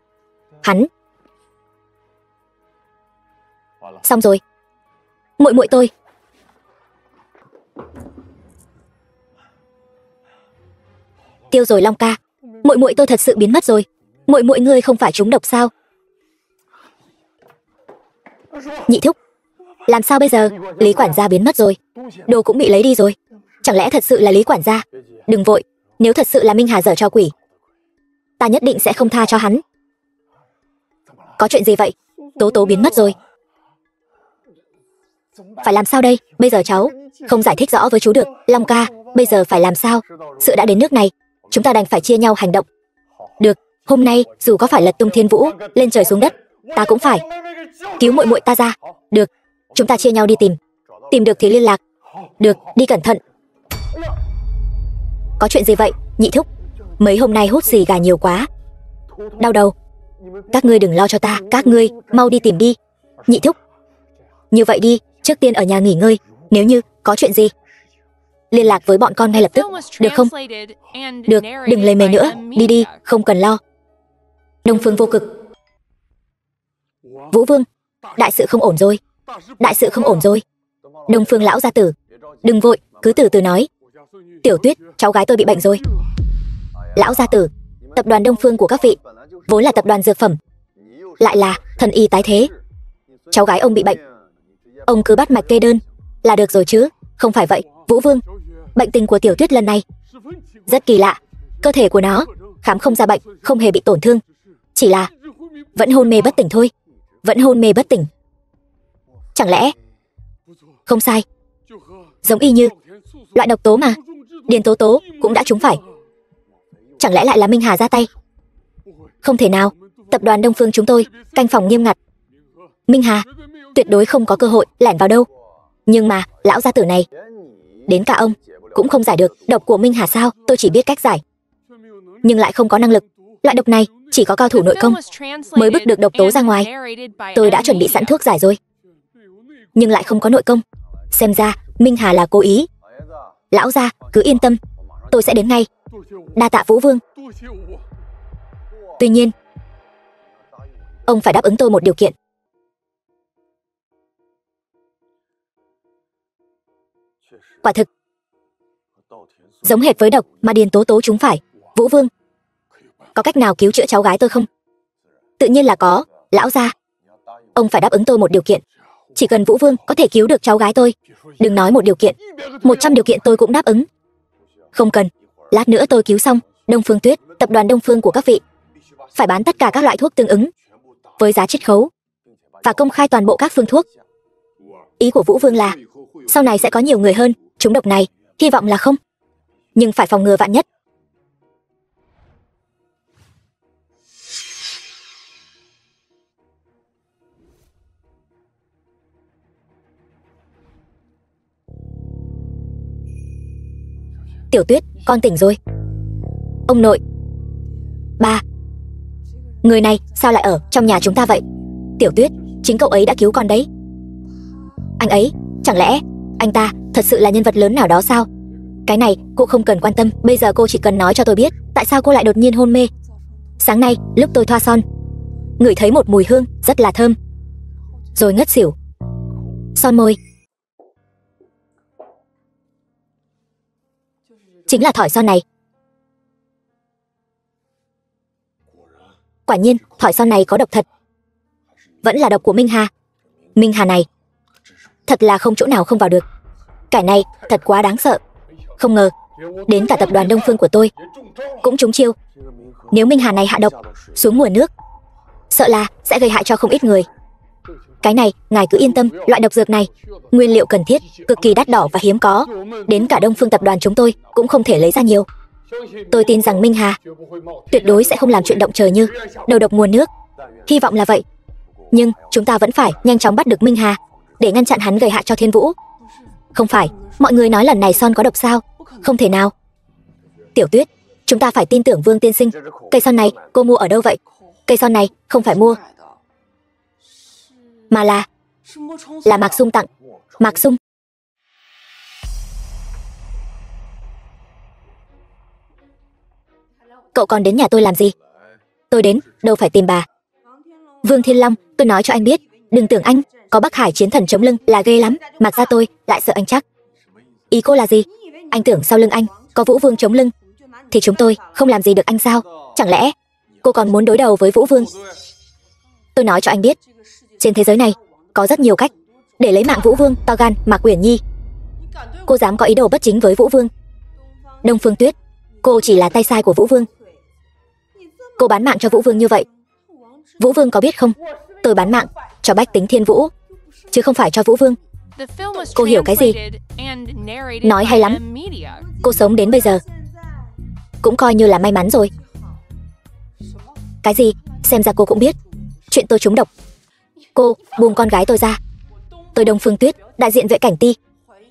Hắn... Xong rồi. Muội muội tôi. Tiêu rồi Long ca. Muội muội tôi thật sự biến mất rồi. Muội muội ngươi không phải trúng độc sao? Nhị thúc, làm sao bây giờ? Lý quản gia biến mất rồi, đồ cũng bị lấy đi rồi. Chẳng lẽ thật sự là Lý quản gia? Đừng vội, nếu thật sự là Minh Hà giở trò quỷ, ta nhất định sẽ không tha cho hắn. Có chuyện gì vậy? Tố Tố biến mất rồi. Phải làm sao đây? Bây giờ cháu không giải thích rõ với chú được. Long ca, bây giờ phải làm sao? Sự đã đến nước này, chúng ta đành phải chia nhau hành động. Được, hôm nay dù có phải lật tung thiên vũ, lên trời xuống đất, ta cũng phải cứu muội muội ta ra. Được, chúng ta chia nhau đi tìm. Tìm được thì liên lạc. Được, đi cẩn thận. Có chuyện gì vậy, nhị thúc? Mấy hôm nay hút xì gà nhiều quá, đau đầu. Các ngươi đừng lo cho ta, các ngươi mau đi tìm đi. Nhị thúc, như vậy đi, trước tiên ở nhà nghỉ ngơi. Nếu như có chuyện gì, liên lạc với bọn con ngay lập tức, được không? Được, đừng lề mề nữa, đi đi, không cần lo. Đông Phương Vô Cực. Vũ Vương, đại sự không ổn rồi. Đại sự không ổn rồi. Đông Phương lão gia tử, đừng vội, cứ từ từ nói. Tiểu Tuyết, cháu gái tôi bị bệnh rồi. Lão gia tử, tập đoàn Đông Phương của các vị vốn là tập đoàn dược phẩm, lại là thần y tái thế. Cháu gái ông bị bệnh, ông cứ bắt mạch kê đơn là được rồi chứ? Không phải vậy, Vũ Vương, bệnh tình của Tiểu Tuyết lần này rất kỳ lạ. Cơ thể của nó khám không ra bệnh, không hề bị tổn thương, chỉ là vẫn hôn mê bất tỉnh thôi. Vẫn hôn mê bất tỉnh. Chẳng lẽ... Không sai, giống y như loại độc tố mà Điền Tố Tố cũng đã trúng phải. Chẳng lẽ lại là Minh Hà ra tay? Không thể nào, tập đoàn Đông Phương chúng tôi canh phòng nghiêm ngặt, Minh Hà tuyệt đối không có cơ hội lẻn vào đâu. Nhưng mà lão gia tử này, đến cả ông cũng không giải được độc của Minh Hà sao? Tôi chỉ biết cách giải, nhưng lại không có năng lực. Loại độc này chỉ có cao thủ nội công mới bức được độc tố ra ngoài. Tôi đã chuẩn bị sẵn thuốc giải rồi, nhưng lại không có nội công. Xem ra Minh Hà là cố ý. Lão gia cứ yên tâm, tôi sẽ đến ngay. Đa tạ Vũ Vương. Tuy nhiên, ông phải đáp ứng tôi một điều kiện. Quả thực giống hệt với độc mà Điền Tố Tố trúng phải. Vũ Vương, có cách nào cứu chữa cháu gái tôi không? Tự nhiên là có, lão gia. Ông phải đáp ứng tôi một điều kiện. Chỉ cần Vũ Vương có thể cứu được cháu gái tôi, đừng nói một điều kiện, 100 điều kiện tôi cũng đáp ứng. Không cần, lát nữa tôi cứu xong, Đông Phương Tuyết, tập đoàn Đông Phương của các vị phải bán tất cả các loại thuốc tương ứng với giá chiết khấu và công khai toàn bộ các phương thuốc. Ý của Vũ Vương là sau này sẽ có nhiều người hơn trúng độc này, hy vọng là không, nhưng phải phòng ngừa vạn nhất. Tiểu Tuyết, con tỉnh rồi. Ông nội. Ba, Người này sao lại ở trong nhà chúng ta vậy? Tiểu Tuyết, chính cậu ấy đã cứu con đấy. Anh ấy, chẳng lẽ anh ta thật sự là nhân vật lớn nào đó sao? Cái này cô không cần quan tâm, bây giờ cô chỉ cần nói cho tôi biết tại sao cô lại đột nhiên hôn mê. Sáng nay lúc tôi thoa son, ngửi thấy một mùi hương rất là thơm, rồi ngất xỉu. Son môi. Chính là thỏi son này. Quả nhiên, thỏi son này có độc thật. Vẫn là độc của Minh Hà. Minh Hà này thật là không chỗ nào không vào được. Cái này thật quá đáng sợ. Không ngờ đến cả tập đoàn Đông Phương của tôi cũng trúng chiêu. Nếu Minh Hà này hạ độc xuống nguồn nước, sợ là sẽ gây hại cho không ít người. Cái này ngài cứ yên tâm, loại độc dược này nguyên liệu cần thiết, cực kỳ đắt đỏ và hiếm có, đến cả Đông Phương tập đoàn chúng tôi cũng không thể lấy ra nhiều. Tôi tin rằng Minh Hà tuyệt đối sẽ không làm chuyện động trời như đầu độc nguồn nước. Hy vọng là vậy. Nhưng chúng ta vẫn phải nhanh chóng bắt được Minh Hà để ngăn chặn hắn gây hại cho Thiên Vũ. Không phải, mọi người nói lần này son có độc sao? Không thể nào. Tiểu Tuyết, chúng ta phải tin tưởng Vương tiên sinh. Cây son này cô mua ở đâu vậy? Cây son này không phải mua, mà là Mạc Sung tặng. Mạc Sung? Cậu còn đến nhà tôi làm gì? Tôi đến đâu phải tìm bà. Vương Thiên Long, tôi nói cho anh biết, đừng tưởng anh có Bắc Hải chiến thần chống lưng là ghê lắm, Mạc gia tôi lại sợ anh chắc. Ý cô là gì? Anh tưởng sau lưng anh có Vũ Vương chống lưng thì chúng tôi không làm gì được anh sao? Chẳng lẽ cô còn muốn đối đầu với Vũ Vương? Tôi nói cho anh biết, trên thế giới này có rất nhiều cách để lấy mạng Vũ Vương. To gan Mạc Uyển Nhi, cô dám có ý đồ bất chính với Vũ Vương. Đông Phương Tuyết, cô chỉ là tay sai của Vũ Vương. Cô bán mạng cho Vũ Vương như vậy, Vũ Vương có biết không? Tôi bán mạng cho bách tính Thiên Vũ, chứ không phải cho Vũ Vương. Cô hiểu cái gì? Nói hay lắm. Cô sống đến bây giờ cũng coi như là may mắn rồi. Cái gì? Xem ra cô cũng biết chuyện tôi trúng độc. Cô buông con gái tôi ra. Tôi Đông Phương Tuyết, đại diện Vệ Cảnh Ti,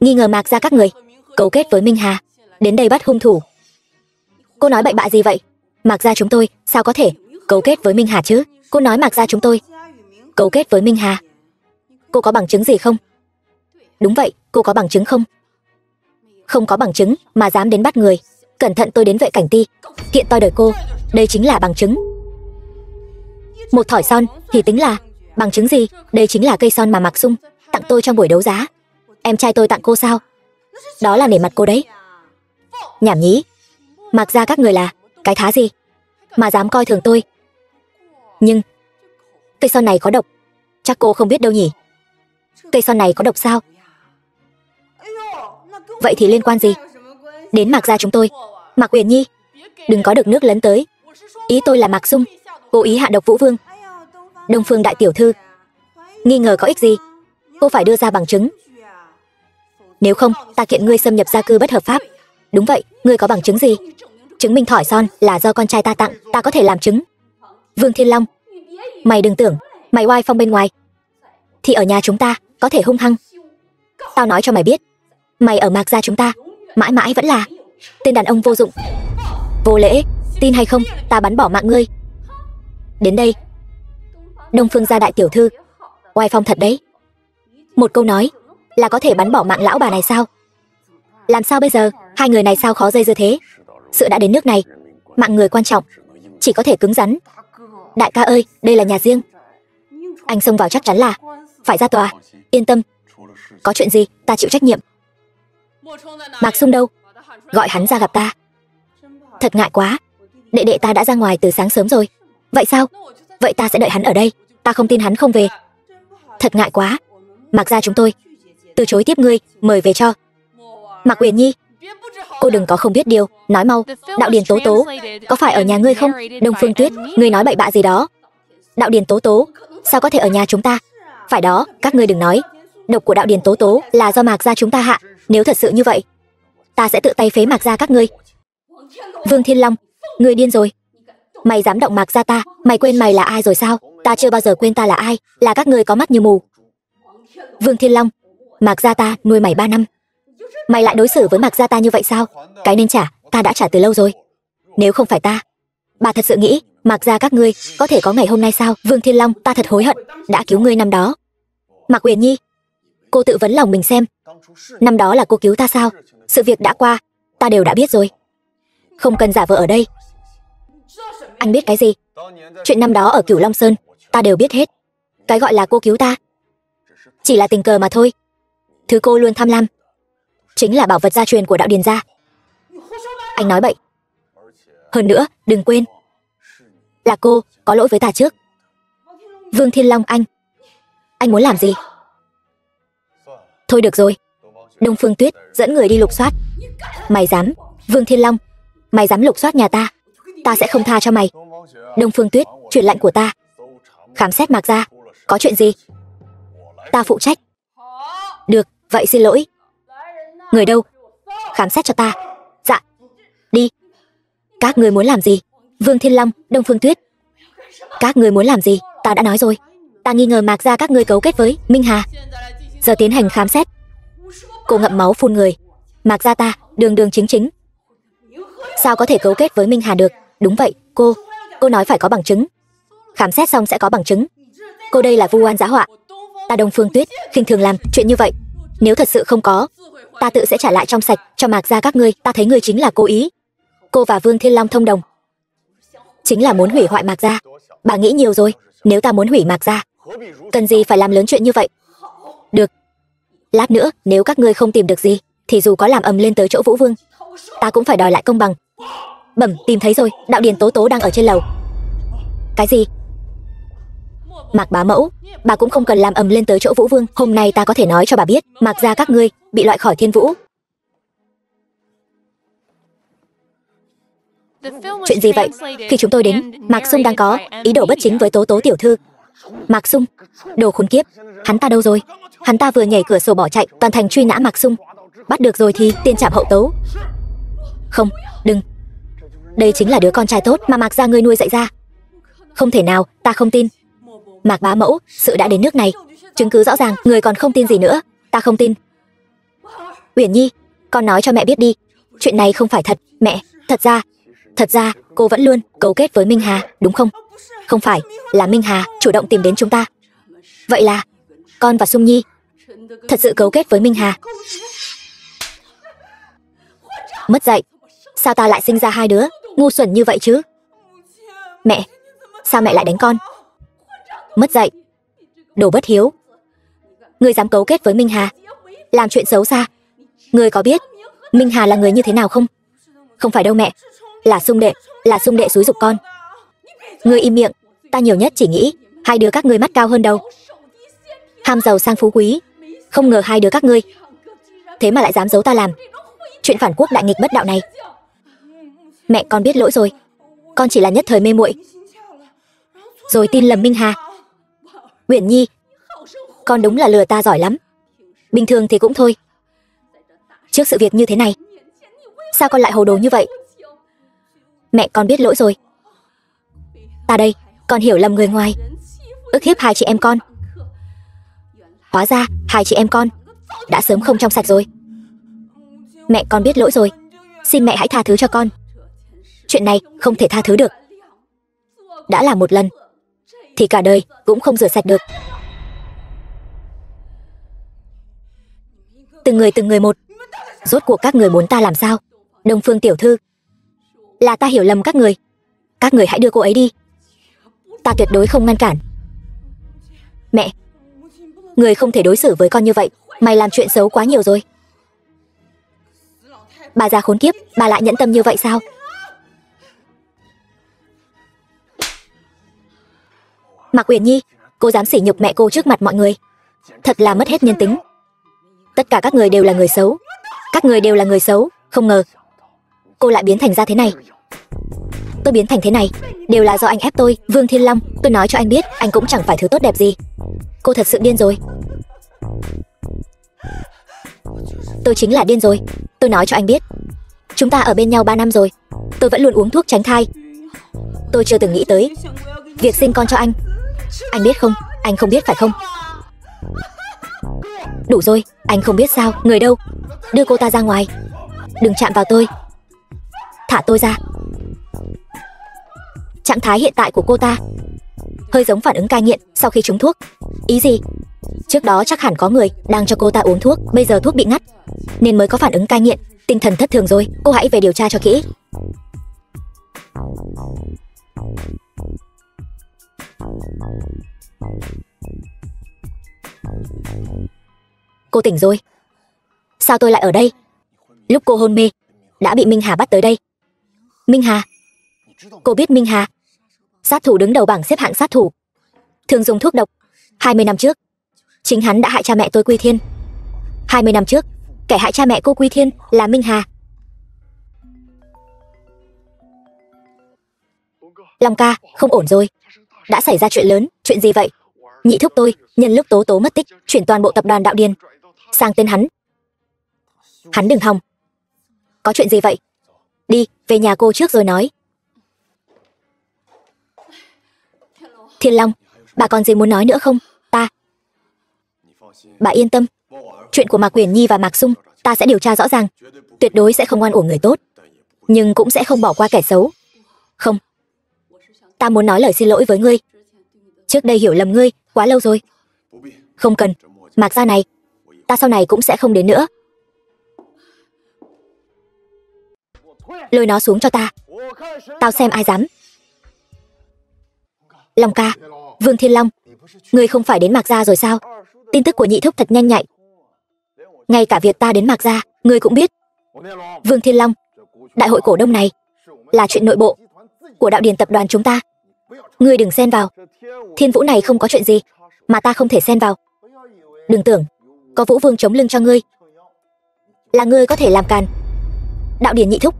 nghi ngờ Mạc gia các người cấu kết với Minh Hà đến đây bắt hung thủ. Cô nói bậy bạ gì vậy? Mạc gia chúng tôi sao có thể cấu kết với Minh Hà chứ? Cô nói Mạc gia chúng tôi cấu kết với Minh Hà. Cô có bằng chứng gì không? Đúng vậy, cô có bằng chứng không? Không có bằng chứng mà dám đến bắt người. Cẩn thận, tôi đến Vệ Cảnh Ti kiện toi đời cô. Đây chính là bằng chứng. Một thỏi son thì tính là bằng chứng gì? Đây chính là cây son mà Mạc Sung tặng tôi trong buổi đấu giá. Em trai tôi tặng cô sao? Đó là nể mặt cô đấy. Nhảm nhí. Mạc gia các người là cái thá gì mà dám coi thường tôi? Nhưng cây son này có độc, chắc cô không biết đâu nhỉ? Cây son này có độc sao? Vậy thì liên quan gì đến Mạc gia chúng tôi? Mạc Uyển Nhi, đừng có được nước lấn tới. Ý tôi là Mạc Sung cố ý hạ độc Vũ Vương. Đông Phương đại tiểu thư, nghi ngờ có ích gì? Cô phải đưa ra bằng chứng. Nếu không, ta kiện ngươi xâm nhập gia cư bất hợp pháp. Đúng vậy, ngươi có bằng chứng gì? Chứng minh thỏi son là do con trai ta tặng, ta có thể làm chứng. Vương Thiên Long, mày đừng tưởng mày oai phong bên ngoài thì ở nhà chúng ta có thể hung hăng. Tao nói cho mày biết, mày ở Mạc gia chúng ta mãi mãi vẫn là tên đàn ông vô dụng, vô lễ. Tin hay không, ta bắn bỏ mạng ngươi. Đến đây, Đông Phương gia đại tiểu thư, oai phong thật đấy. Một câu nói là có thể bắn bỏ mạng lão bà này sao? Làm sao bây giờ? Hai người này sao khó dây dưa thế? Sự đã đến nước này, mạng người quan trọng, chỉ có thể cứng rắn. Đại ca ơi, đây là nhà riêng, anh xông vào chắc chắn là phải ra tòa. Yên tâm, có chuyện gì ta chịu trách nhiệm. Mạc Sung đâu? Gọi hắn ra gặp ta. Thật ngại quá, đệ đệ ta đã ra ngoài từ sáng sớm rồi. Vậy sao? Vậy ta sẽ đợi hắn ở đây. Ta không tin hắn không về. Thật ngại quá, Mạc gia chúng tôi từ chối tiếp ngươi, mời về cho. Mạc Uyển Nhi, cô đừng có không biết điều, nói mau. Đạo Điền Tố Tố có phải ở nhà ngươi không? Đông Phương Tuyết, ngươi nói bậy bạ gì đó? Đạo Điền Tố Tố sao có thể ở nhà chúng ta? Phải đó, các ngươi đừng nói độc của Đạo Điền Tố Tố là do Mạc gia chúng ta hạ. Nếu thật sự như vậy, ta sẽ tự tay phế Mạc gia các ngươi. Vương Thiên Long, ngươi điên rồi. Mày dám động Mạc gia ta? Mày quên mày là ai rồi sao? Ta chưa bao giờ quên ta là ai. Là các ngươi có mắt như mù. Vương Thiên Long, Mạc gia ta nuôi mày 3 năm, mày lại đối xử với Mạc gia ta như vậy sao? Cái nên trả ta đã trả từ lâu rồi. Nếu không phải ta, bà thật sự nghĩ Mạc gia các ngươi có thể có ngày hôm nay sao? Vương Thiên Long, ta thật hối hận đã cứu ngươi năm đó. Mạc Uyển Nhi, cô tự vấn lòng mình xem, năm đó là cô cứu ta sao? Sự việc đã qua, ta đều đã biết rồi. Không cần giả vờ ở đây. Anh biết cái gì? Chuyện năm đó ở Cửu Long Sơn, ta đều biết hết. Cái gọi là cô cứu ta, chỉ là tình cờ mà thôi. Thứ cô luôn tham lam, chính là bảo vật gia truyền của đạo Điền gia. Anh nói bậy. Hơn nữa, đừng quên, là cô có lỗi với ta trước. Vương Thiên Long, anh muốn làm gì? Thôi được rồi. Đông Phương Tuyết dẫn người đi lục soát. Mày dám? Vương Thiên Long, mày dám lục soát nhà ta sẽ không tha cho mày. Đông Phương Tuyết, truyền lệnh của ta, khám xét Mạc gia. Có chuyện gì? Ta phụ trách. Được, vậy xin lỗi. Người đâu? Khám xét cho ta. Dạ. Đi. Các người muốn làm gì? Vương Thiên Long, Đông Phương Tuyết, các người muốn làm gì? Ta đã nói rồi, ta nghi ngờ Mạc gia các ngươi cấu kết với Minh Hà. Giờ tiến hành khám xét. Cô ngậm máu phun người. Mạc gia ta đường đường chính chính, sao có thể cấu kết với Minh Hà được? Đúng vậy, cô nói phải có bằng chứng. Khám xét xong sẽ có bằng chứng. Cô đây là vu oan giá họa. Ta Đông Phương Tuyết khinh thường làm chuyện như vậy. Nếu thật sự không có, ta tự sẽ trả lại trong sạch cho Mạc gia các ngươi. Ta thấy ngươi chính là cố ý. Cô và Vương Thiên Long thông đồng, chính là muốn hủy hoại Mạc gia. Bà nghĩ nhiều rồi. Nếu ta muốn hủy Mạc gia, cần gì phải làm lớn chuyện như vậy? Được. Lát nữa nếu các ngươi không tìm được gì, thì dù có làm ầm lên tới chỗ Vũ Vương, ta cũng phải đòi lại công bằng. Bẩm, tìm thấy rồi, đạo Điền Tố Tố đang ở trên lầu. Cái gì? Mạc bá mẫu, bà cũng không cần làm ầm lên tới chỗ Vũ Vương. Hôm nay ta có thể nói cho bà biết, Mạc gia các ngươi bị loại khỏi Thiên Vũ. Chuyện gì vậy? Khi chúng tôi đến, Mạc Xung đang có ý đồ bất chính với Tố Tố tiểu thư. Mạc Xung, đồ khốn kiếp, hắn ta đâu rồi? Hắn ta vừa nhảy cửa sổ bỏ chạy, toàn thành truy nã Mạc Xung. Bắt được rồi thì tiên trảm hậu tấu. Không, đừng. Đây chính là đứa con trai tốt mà Mạc gia ngươi nuôi dạy ra. Không thể nào, ta không tin. Mạc bá mẫu, sự đã đến nước này, chứng cứ rõ ràng, người còn không tin gì nữa? Ta không tin. Uyển Nhi, con nói cho mẹ biết đi, chuyện này không phải thật. Mẹ, thật ra cô vẫn luôn cấu kết với Minh Hà, đúng không? Không phải, là Minh Hà chủ động tìm đến chúng ta. Vậy là con và Xung Nhi thật sự cấu kết với Minh Hà. Mất dạy, sao ta lại sinh ra hai đứa ngu xuẩn như vậy chứ? Mẹ, sao mẹ lại đánh con? Mất dạy, đồ bất hiếu. Ngươi dám cấu kết với Minh Hà, làm chuyện xấu xa. Ngươi có biết Minh Hà là người như thế nào không? Không phải đâu mẹ, là Xung đệ xúi giục con. Ngươi im miệng, ta nhiều nhất chỉ nghĩ hai đứa các ngươi mắt cao hơn đầu, ham giàu sang phú quý. Không ngờ hai đứa các ngươi thế mà lại dám giấu ta làm chuyện phản quốc đại nghịch bất đạo này. Mẹ, con biết lỗi rồi, con chỉ là nhất thời mê muội, rồi tin lầm Minh Hà. Uyển Nhi, con đúng là lừa ta giỏi lắm. Bình thường thì cũng thôi, trước sự việc như thế này, sao con lại hồ đồ như vậy? Mẹ, con biết lỗi rồi. Ta đây, con hiểu lầm người ngoài, ức hiếp hai chị em con. Hóa ra hai chị em con đã sớm không trong sạch rồi. Mẹ, con biết lỗi rồi, xin mẹ hãy tha thứ cho con. Chuyện này không thể tha thứ được. Đã làm một lần thì cả đời cũng không rửa sạch được. Từng người một. Rốt cuộc các người muốn ta làm sao? Đông Phương tiểu thư, là ta hiểu lầm các người. Các người hãy đưa cô ấy đi, ta tuyệt đối không ngăn cản. Mẹ, người không thể đối xử với con như vậy. Mày làm chuyện xấu quá nhiều rồi. Bà già khốn kiếp, bà lại nhẫn tâm như vậy sao? Mạc Uyển Nhi, cô dám sỉ nhục mẹ cô trước mặt mọi người, thật là mất hết nhân tính. Tất cả các người đều là người xấu. Các người đều là người xấu. Không ngờ cô lại biến thành ra thế này. Tôi biến thành thế này đều là do anh ép tôi. Vương Thiên Long, tôi nói cho anh biết, anh cũng chẳng phải thứ tốt đẹp gì. Cô thật sự điên rồi. Tôi chính là điên rồi. Tôi nói cho anh biết, chúng ta ở bên nhau 3 năm rồi, tôi vẫn luôn uống thuốc tránh thai. Tôi chưa từng nghĩ tới việc sinh con cho anh. Anh biết không? Anh không biết phải không? Đủ rồi, anh không biết sao? Người đâu? Đưa cô ta ra ngoài. Đừng chạm vào tôi. Thả tôi ra. Trạng thái hiện tại của cô ta hơi giống phản ứng cai nghiện sau khi trúng thuốc. Ý gì? Trước đó chắc hẳn có người đang cho cô ta uống thuốc, bây giờ thuốc bị ngắt nên mới có phản ứng cai nghiện. Tinh thần thất thường rồi, cô hãy về điều tra cho kỹ. Cô tỉnh rồi. Sao tôi lại ở đây? Lúc cô hôn mê đã bị Minh Hà bắt tới đây. Minh Hà? Cô biết Minh Hà? Sát thủ đứng đầu bảng xếp hạng sát thủ, thường dùng thuốc độc. 20 năm trước, chính hắn đã hại cha mẹ tôi Quy Thiên. 20 năm trước, kẻ hại cha mẹ cô Quy Thiên là Minh Hà. Long ca, không ổn rồi. Đã xảy ra chuyện lớn. Chuyện gì vậy? Nhị thúc tôi, nhân lúc Tố Tố mất tích, chuyển toàn bộ tập đoàn Đạo Điền sang tên hắn. Hắn đừng hòng. Có chuyện gì vậy? Đi, về nhà cô trước rồi nói. Thiên Long, bà còn gì muốn nói nữa không? Bà yên tâm. Chuyện của Mạc Uyển Nhi và Mạc Sung ta sẽ điều tra rõ ràng. Tuyệt đối sẽ không oan uổng người tốt, nhưng cũng sẽ không bỏ qua kẻ xấu. Không, ta muốn nói lời xin lỗi với ngươi. Trước đây hiểu lầm ngươi quá lâu rồi. Không cần, Mạc gia này ta sau này cũng sẽ không đến nữa. Lôi nó xuống cho ta. Tao xem ai dám. Long ca, Vương Thiên Long, ngươi không phải đến Mạc gia rồi sao? Tin tức của nhị thúc thật nhanh nhạy. Ngay cả việc ta đến Mạc gia, ngươi cũng biết. Vương Thiên Long, đại hội cổ đông này là chuyện nội bộ của Đạo Điền tập đoàn chúng ta. Ngươi đừng xen vào. Thiên Vũ này không có chuyện gì mà ta không thể xen vào. Đừng tưởng có Vũ Vương chống lưng cho ngươi là ngươi có thể làm càn. Đạo Điền nhị thúc,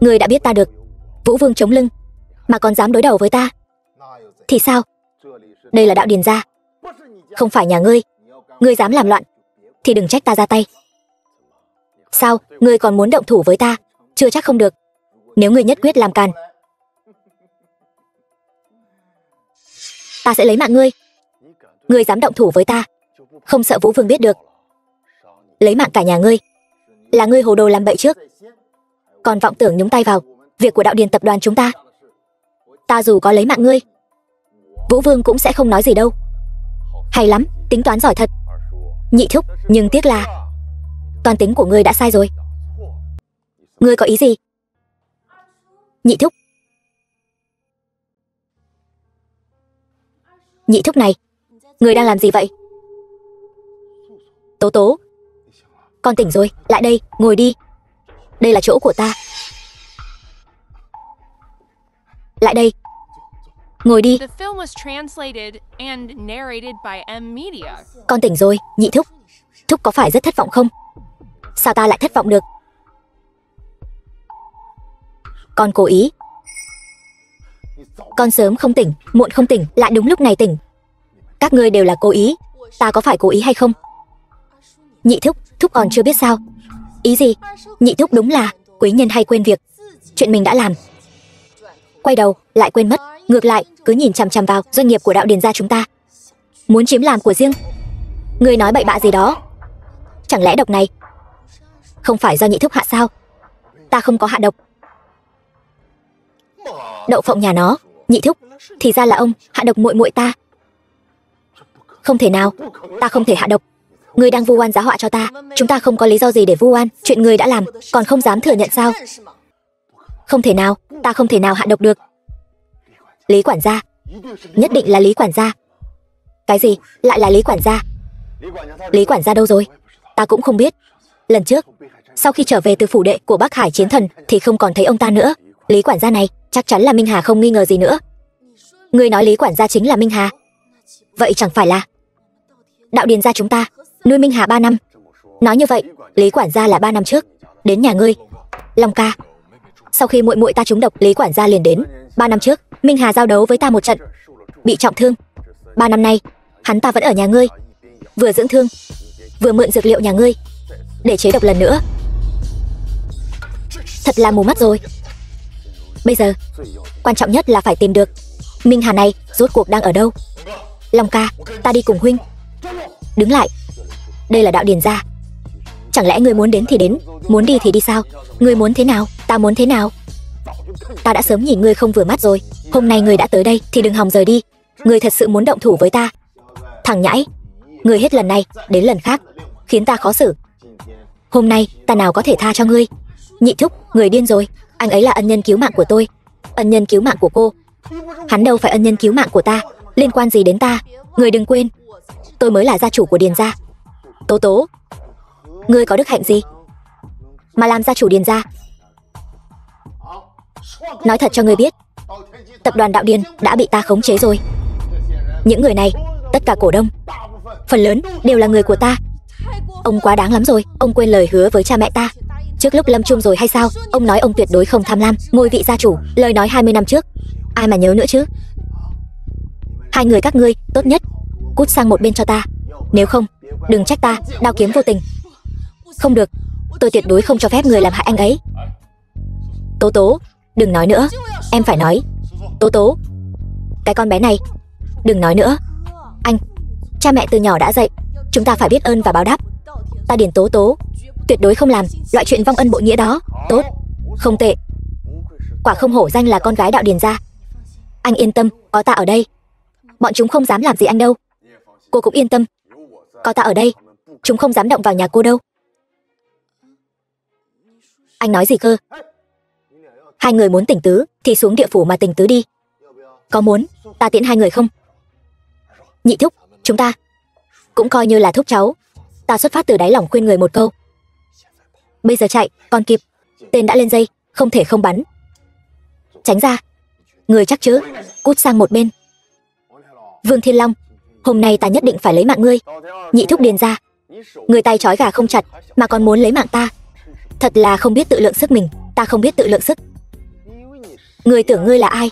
ngươi đã biết ta được Vũ Vương chống lưng mà còn dám đối đầu với ta thì sao? Đây là Đạo Điền gia, không phải nhà ngươi. Ngươi dám làm loạn thì đừng trách ta ra tay. Sao, ngươi còn muốn động thủ với ta? Chưa chắc không được. Nếu ngươi nhất quyết làm càn, ta sẽ lấy mạng ngươi. Ngươi dám động thủ với ta, không sợ Vũ Vương biết được, lấy mạng cả nhà ngươi. Là ngươi hồ đồ làm bậy trước, còn vọng tưởng nhúng tay vào việc của Đạo Điền tập đoàn chúng ta. Ta dù có lấy mạng ngươi, Vũ Vương cũng sẽ không nói gì đâu. Hay lắm, tính toán giỏi thật, nhị thúc. Nhưng tiếc là toán tính của ngươi đã sai rồi. Ngươi có ý gì? Nhị thúc. Nhị thúc này, ngươi đang làm gì vậy? Tố Tố, con tỉnh rồi, lại đây, ngồi đi. Đây là chỗ của ta. Lại đây, ngồi đi. Con tỉnh rồi, nhị thúc. Thúc có phải rất thất vọng không? Sao ta lại thất vọng được? Con cố ý. Con sớm không tỉnh, muộn không tỉnh, lại đúng lúc này tỉnh. Các ngươi đều là cố ý. Ta có phải cố ý hay không? Nhị thúc, thúc còn chưa biết sao? Ý gì? Nhị thúc đúng là quý nhân hay quên việc chuyện mình đã làm. Quay đầu lại quên mất, ngược lại cứ nhìn chằm chằm vào doanh nghiệp của Đạo Điền gia chúng ta, muốn chiếm làm của riêng. Ngươi nói bậy bạ gì đó? Chẳng lẽ độc này không phải do nhị thúc hạ sao? Ta không có hạ độc. Đậu phộng nhà nó, nhị thúc, thì ra là ông hạ độc muội muội ta. Không thể nào, ta không thể hạ độc. Ngươi đang vu oan giá họa cho ta. Chúng ta không có lý do gì để vu oan. Chuyện ngươi đã làm còn không dám thừa nhận sao? Không thể nào, ta không thể nào hạ độc được. Lý quản gia, nhất định là Lý quản gia. Cái gì? Lại là Lý quản gia? Lý quản gia đâu rồi? Ta cũng không biết. Lần trước, sau khi trở về từ phủ đệ của Bắc Hải Chiến Thần thì không còn thấy ông ta nữa. Lý quản gia này chắc chắn là Minh Hà, không nghi ngờ gì nữa. Ngươi nói Lý quản gia chính là Minh Hà, vậy chẳng phải là Đạo Điền gia chúng ta nuôi Minh Hà 3 năm? Nói như vậy, Lý quản gia là 3 năm trước đến nhà ngươi. Long ca, sau khi muội muội ta trúng độc, Lý quản gia liền đến. 3 năm trước, Minh Hà giao đấu với ta một trận, bị trọng thương. 3 năm nay, hắn ta vẫn ở nhà ngươi, vừa dưỡng thương, vừa mượn dược liệu nhà ngươi để chế độc lần nữa. Thật là mù mắt rồi. Bây giờ, quan trọng nhất là phải tìm được Minh Hà này rốt cuộc đang ở đâu. Long ca, ta đi cùng huynh. Đứng lại, đây là Đạo Điền gia. Chẳng lẽ ngươi muốn đến thì đến, muốn đi thì đi sao? Ngươi muốn thế nào, ta muốn thế nào? Ta đã sớm nhìn ngươi không vừa mắt rồi. Hôm nay người đã tới đây thì đừng hòng rời đi. Người thật sự muốn động thủ với ta. Thằng nhãi, người hết lần này đến lần khác khiến ta khó xử. Hôm nay ta nào có thể tha cho ngươi. Nhị thúc, người điên rồi. Anh ấy là ân nhân cứu mạng của tôi. Ân nhân cứu mạng của cô. Hắn đâu phải ân nhân cứu mạng của ta. Liên quan gì đến ta? Người đừng quên, tôi mới là gia chủ của Điền gia. Tố Tố, ngươi có đức hạnh gì mà làm gia chủ Điền gia? Nói thật cho ngươi biết, tập đoàn Đạo Điền đã bị ta khống chế rồi. Những người này, tất cả cổ đông, phần lớn đều là người của ta. Ông quá đáng lắm rồi. Ông quên lời hứa với cha mẹ ta trước lúc lâm chung rồi hay sao? Ông nói ông tuyệt đối không tham lam ngôi vị gia chủ. Lời nói 20 năm trước, ai mà nhớ nữa chứ? Hai người các ngươi tốt nhất cút sang một bên cho ta. Nếu không, đừng trách ta đao kiếm vô tình. Không được, tôi tuyệt đối không cho phép người làm hại anh ấy. Tố Tố, đừng nói nữa. Em phải nói. Tố Tố, cái con bé này, đừng nói nữa. Anh, cha mẹ từ nhỏ đã dạy chúng ta phải biết ơn và báo đáp. Ta Điền Tố Tố tuyệt đối không làm loại chuyện vong ân bội nghĩa đó. Tốt, không tệ. Quả không hổ danh là con gái Đạo Điền gia. Anh yên tâm, có ta ở đây, bọn chúng không dám làm gì anh đâu. Cô cũng yên tâm, có ta ở đây, chúng không dám động vào nhà cô đâu. Anh nói gì cơ? Hai người muốn tỉnh tứ thì xuống địa phủ mà tỉnh tứ đi. Có muốn ta tiễn hai người không? Nhị thúc, chúng ta cũng coi như là thúc cháu. Ta xuất phát từ đáy lòng khuyên người một câu. Bây giờ chạy còn kịp. Tên đã lên dây, không thể không bắn. Tránh ra. Người chắc chứ? Cút sang một bên. Vương Thiên Long, hôm nay ta nhất định phải lấy mạng ngươi. Nhị thúc Điền gia, người tay trói gà không chặt mà còn muốn lấy mạng ta. Thật là không biết tự lượng sức mình. Ta không biết tự lượng sức. Người tưởng ngươi là ai?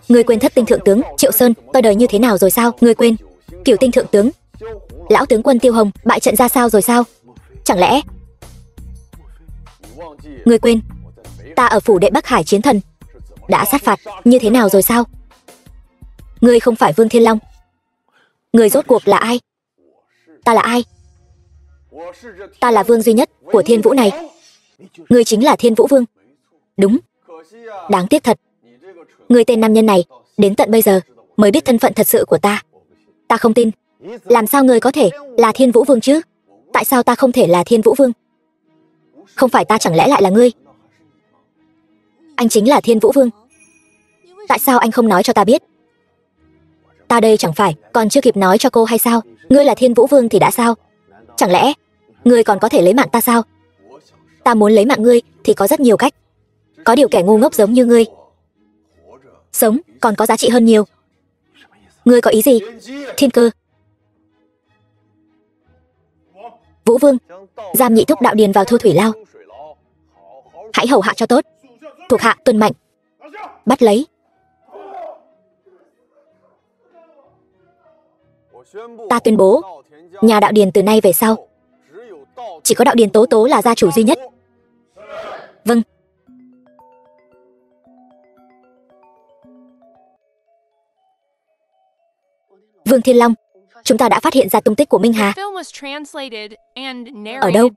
Ngươi quên thất tinh thượng tướng Triệu Sơn tôi đời như thế nào rồi sao? Ngươi quên cửu tinh thượng tướng lão tướng quân Tiêu Hồng bại trận ra sao rồi sao? Chẳng lẽ ngươi quên ta ở phủ đệ Bắc Hải chiến thần đã sát phạt như thế nào rồi sao? Ngươi không phải Vương Thiên Long. Ngươi rốt cuộc là ai? Ta là ai? Ta là vương duy nhất của Thiên Vũ này. Ngươi chính là Thiên Vũ Vương. Đúng. Đáng tiếc thật, ngươi tên nam nhân này đến tận bây giờ mới biết thân phận thật sự của ta. Ta không tin. Làm sao ngươi có thể là Thiên Vũ Vương chứ? Tại sao ta không thể là Thiên Vũ Vương? Không phải ta chẳng lẽ lại là ngươi? Anh chính là Thiên Vũ Vương. Tại sao anh không nói cho ta biết? Ta đây chẳng phải còn chưa kịp nói cho cô hay sao? Ngươi là Thiên Vũ Vương thì đã sao? Chẳng lẽ ngươi còn có thể lấy mạng ta sao? Ta muốn lấy mạng ngươi thì có rất nhiều cách. Có điều kẻ ngu ngốc giống như ngươi sống còn có giá trị hơn nhiều. Ngươi có ý gì? Thiên Cơ, Vũ Vương, giam nhị thúc Đạo Điền vào Thu Thủy Lao. Hãy hầu hạ cho tốt. Thuộc hạ tuân mệnh. Bắt lấy. Ta tuyên bố, nhà Đạo Điền từ nay về sau chỉ có Đạo Điền Tố Tố là gia chủ duy nhất. Vâng. Vương Thiên Long, chúng ta đã phát hiện ra tung tích của Minh Hà. Ở đâu?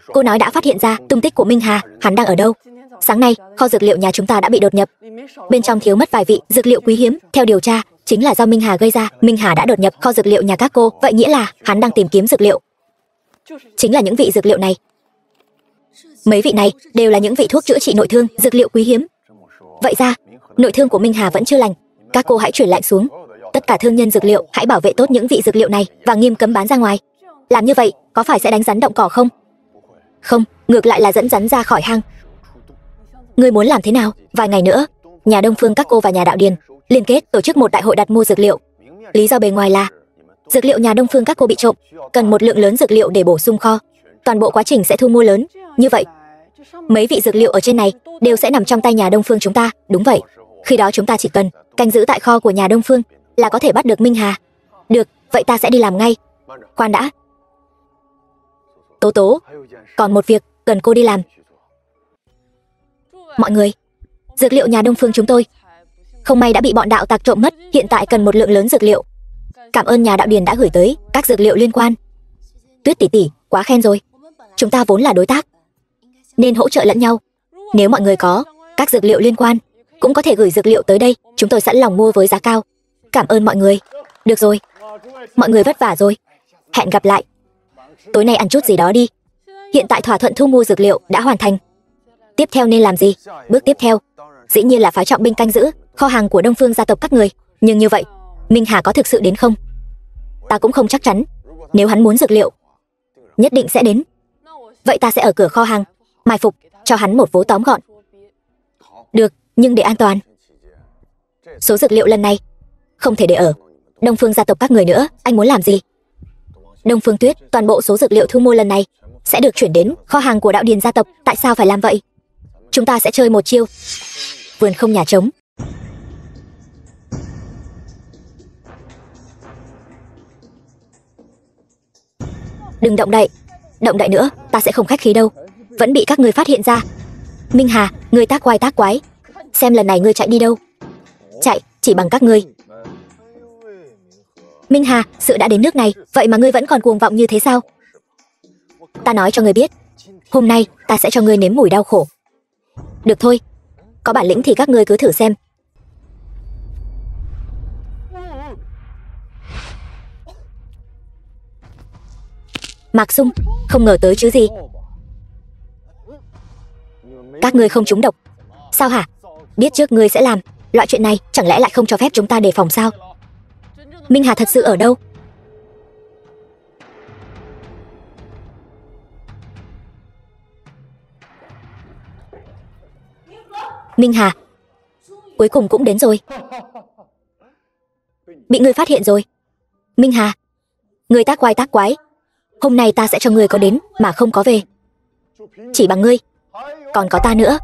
Cô nói đã phát hiện ra tung tích của Minh Hà. Hắn đang ở đâu? Sáng nay, kho dược liệu nhà chúng ta đã bị đột nhập. Bên trong thiếu mất vài vị dược liệu quý hiếm. Theo điều tra, chính là do Minh Hà gây ra. Minh Hà đã đột nhập kho dược liệu nhà các cô. Vậy nghĩa là hắn đang tìm kiếm dược liệu. Chính là những vị dược liệu này. Mấy vị này đều là những vị thuốc chữa trị nội thương, dược liệu quý hiếm. Vậy ra, nội thương của Minh Hà vẫn chưa lành. Các cô hãy chuyển lệnh xuống. Tất cả thương nhân dược liệu hãy bảo vệ tốt những vị dược liệu này và nghiêm cấm bán ra ngoài. Làm như vậy, có phải sẽ đánh rắn động cỏ không? Không, ngược lại là dẫn rắn ra khỏi hang. Ngươi muốn làm thế nào? Vài ngày nữa, nhà Đông Phương các cô và nhà Đạo Điền liên kết tổ chức một đại hội đặt mua dược liệu. Lý do bề ngoài là dược liệu nhà Đông Phương các cô bị trộm, cần một lượng lớn dược liệu để bổ sung kho. Toàn bộ quá trình sẽ thu mua lớn. Như vậy, mấy vị dược liệu ở trên này đều sẽ nằm trong tay nhà Đông Phương chúng ta. Đúng vậy. Khi đó chúng ta chỉ cần canh giữ tại kho của nhà Đông Phương là có thể bắt được Minh Hà. Được, vậy ta sẽ đi làm ngay. Khoan đã. Tố Tố, còn một việc cần cô đi làm. Mọi người, dược liệu nhà Đông Phương chúng tôi không may đã bị bọn đạo tặc trộm mất. Hiện tại cần một lượng lớn dược liệu. Cảm ơn nhà Đạo Điền đã gửi tới các dược liệu liên quan. Tuyết tỷ tỷ, quá khen rồi. Chúng ta vốn là đối tác, nên hỗ trợ lẫn nhau. Nếu mọi người có các dược liệu liên quan, cũng có thể gửi dược liệu tới đây, chúng tôi sẵn lòng mua với giá cao. Cảm ơn mọi người. Được rồi, mọi người vất vả rồi. Hẹn gặp lại. Tối nay ăn chút gì đó đi. Hiện tại thỏa thuận thu mua dược liệu đã hoàn thành. Tiếp theo nên làm gì? Bước tiếp theo, dĩ nhiên là phái trọng binh canh giữ kho hàng của Đông Phương gia tộc các người. Nhưng như vậy, Minh Hà có thực sự đến không? Ta cũng không chắc chắn. Nếu hắn muốn dược liệu, nhất định sẽ đến. Vậy ta sẽ ở cửa kho hàng, mai phục, cho hắn một vố tóm gọn. Được, nhưng để an toàn. Số dược liệu lần này không thể để ở Đông Phương gia tộc các người nữa. Anh muốn làm gì? Đông Phương Tuyết, toàn bộ số dược liệu thu mua lần này sẽ được chuyển đến kho hàng của Đạo Điền gia tộc. Tại sao phải làm vậy? Chúng ta sẽ chơi một chiêu vườn không nhà trống. Đừng động đậy. Động đậy nữa, ta sẽ không khách khí đâu. Vẫn bị các người phát hiện ra. Minh Hà, ngươi tác quái. Xem lần này ngươi chạy đi đâu. Chạy, chỉ bằng các ngươi. Minh Hà, sự đã đến nước này, vậy mà ngươi vẫn còn cuồng vọng như thế sao? Ta nói cho ngươi biết, hôm nay ta sẽ cho ngươi nếm mùi đau khổ. Được thôi, có bản lĩnh thì các ngươi cứ thử xem. Mạc Sung, không ngờ tới chứ gì. Các ngươi không trúng độc. Sao hả? Biết trước ngươi sẽ làm loại chuyện này, chẳng lẽ lại không cho phép chúng ta đề phòng sao? Minh Hà thật sự ở đâu? Minh Hà, cuối cùng cũng đến rồi. Bị ngươi phát hiện rồi. Minh Hà, ngươi tác quái. Hôm nay ta sẽ cho ngươi có đến mà không có về. Chỉ bằng ngươi, còn có ta nữa.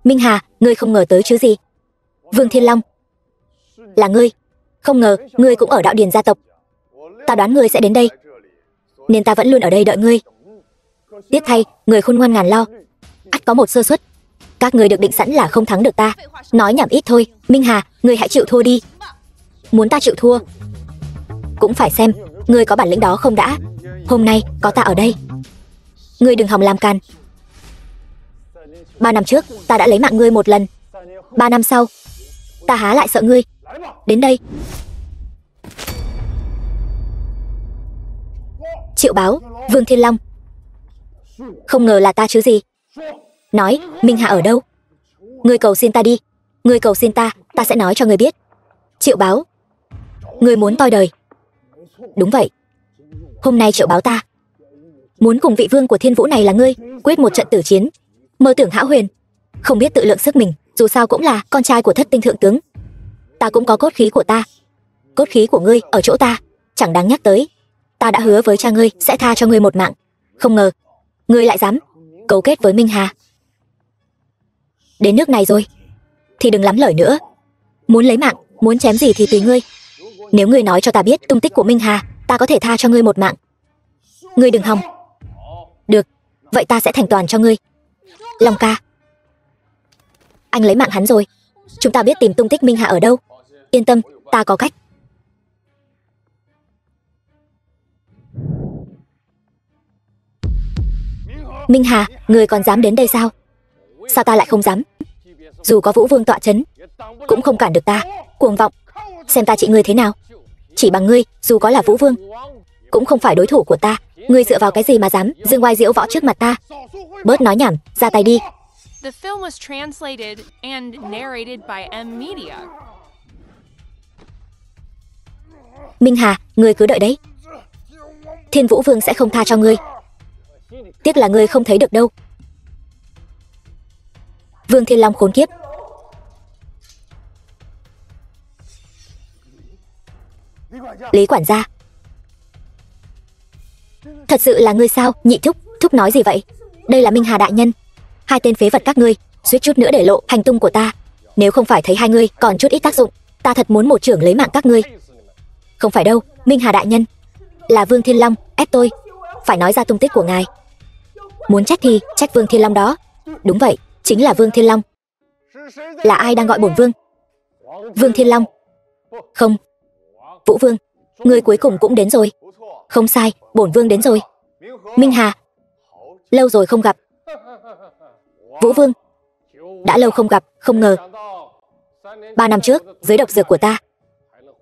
Minh Hà, ngươi không ngờ tới chứ gì. Vương Thiên Long, là ngươi. Không ngờ ngươi cũng ở Đạo Điền gia tộc. Ta đoán ngươi sẽ đến đây, nên ta vẫn luôn ở đây đợi ngươi. Tiếc thay, người khôn ngoan ngàn lo, ắt có một sơ suất. Các ngươi được định sẵn là không thắng được ta. Nói nhảm ít thôi. Minh Hà, ngươi hãy chịu thua đi. Muốn ta chịu thua, cũng phải xem ngươi có bản lĩnh đó không đã. Hôm nay có ta ở đây, ngươi đừng hòng làm càn. 3 năm trước ta đã lấy mạng ngươi một lần. 3 năm sau ta há lại sợ ngươi. Đến đây. Triệu báo, Vương Thiên Long. Không ngờ là ta chứ gì. Nói, Minh Hà ở đâu? Ngươi cầu xin ta đi. Ngươi cầu xin ta, ta sẽ nói cho ngươi biết. Triệu báo, ngươi muốn toi đời. Đúng vậy. Hôm nay Triệu báo ta muốn cùng vị vương của Thiên Vũ này là ngươi quyết một trận tử chiến. Mơ tưởng hão huyền, không biết tự lượng sức mình. Dù sao cũng là con trai của Thất Tinh thượng tướng. Ta cũng có cốt khí của ta. Cốt khí của ngươi ở chỗ ta, chẳng đáng nhắc tới. Ta đã hứa với cha ngươi sẽ tha cho ngươi một mạng. Không ngờ ngươi lại dám cấu kết với Minh Hà. Đến nước này rồi thì đừng lắm lời nữa. Muốn lấy mạng, muốn chém gì thì tùy ngươi. Nếu ngươi nói cho ta biết tung tích của Minh Hà, ta có thể tha cho ngươi một mạng. Ngươi đừng hòng. Được, vậy ta sẽ thành toàn cho ngươi. Long ca, anh lấy mạng hắn rồi. Chúng ta biết tìm tung tích Minh Hà ở đâu. Yên tâm, ta có cách. Minh Hà, ngươi còn dám đến đây sao? Sao ta lại không dám? Dù có Vũ Vương tọa chấn, cũng không cản được ta. Cuồng vọng, xem ta trị ngươi thế nào. Chỉ bằng ngươi, dù có là Vũ Vương, cũng không phải đối thủ của ta. Ngươi dựa vào cái gì mà dám dương oai diễu võ trước mặt ta? Bớt nói nhảm, ra tay đi. The film was translated and narrated by M Media. Minh Hà, ngươi cứ đợi đấy. Thiên Vũ Vương sẽ không tha cho ngươi. Tiếc là ngươi không thấy được đâu. Vương Thiên Long khốn kiếp. Lý quản gia, thật sự là ngươi sao? Nhị thúc, thúc nói gì vậy? Đây là Minh Hà đại nhân. Hai tên phế vật các ngươi suýt chút nữa để lộ hành tung của ta. Nếu không phải thấy hai ngươi còn chút ít tác dụng, ta thật muốn một chưởng lấy mạng các ngươi. Không phải đâu, Minh Hà đại nhân, là Vương Thiên Long ép tôi phải nói ra tung tích của ngài. Muốn trách thì trách Vương Thiên Long đó. Đúng vậy, chính là Vương Thiên Long. Là ai đang gọi bổn vương? Vương Thiên Long. Không, Vũ Vương, ngươi cuối cùng cũng đến rồi. Không sai, bổn vương đến rồi. Minh Hà, lâu rồi không gặp. Vũ Vương, đã lâu không gặp, không ngờ 3 năm trước, dưới độc dược của ta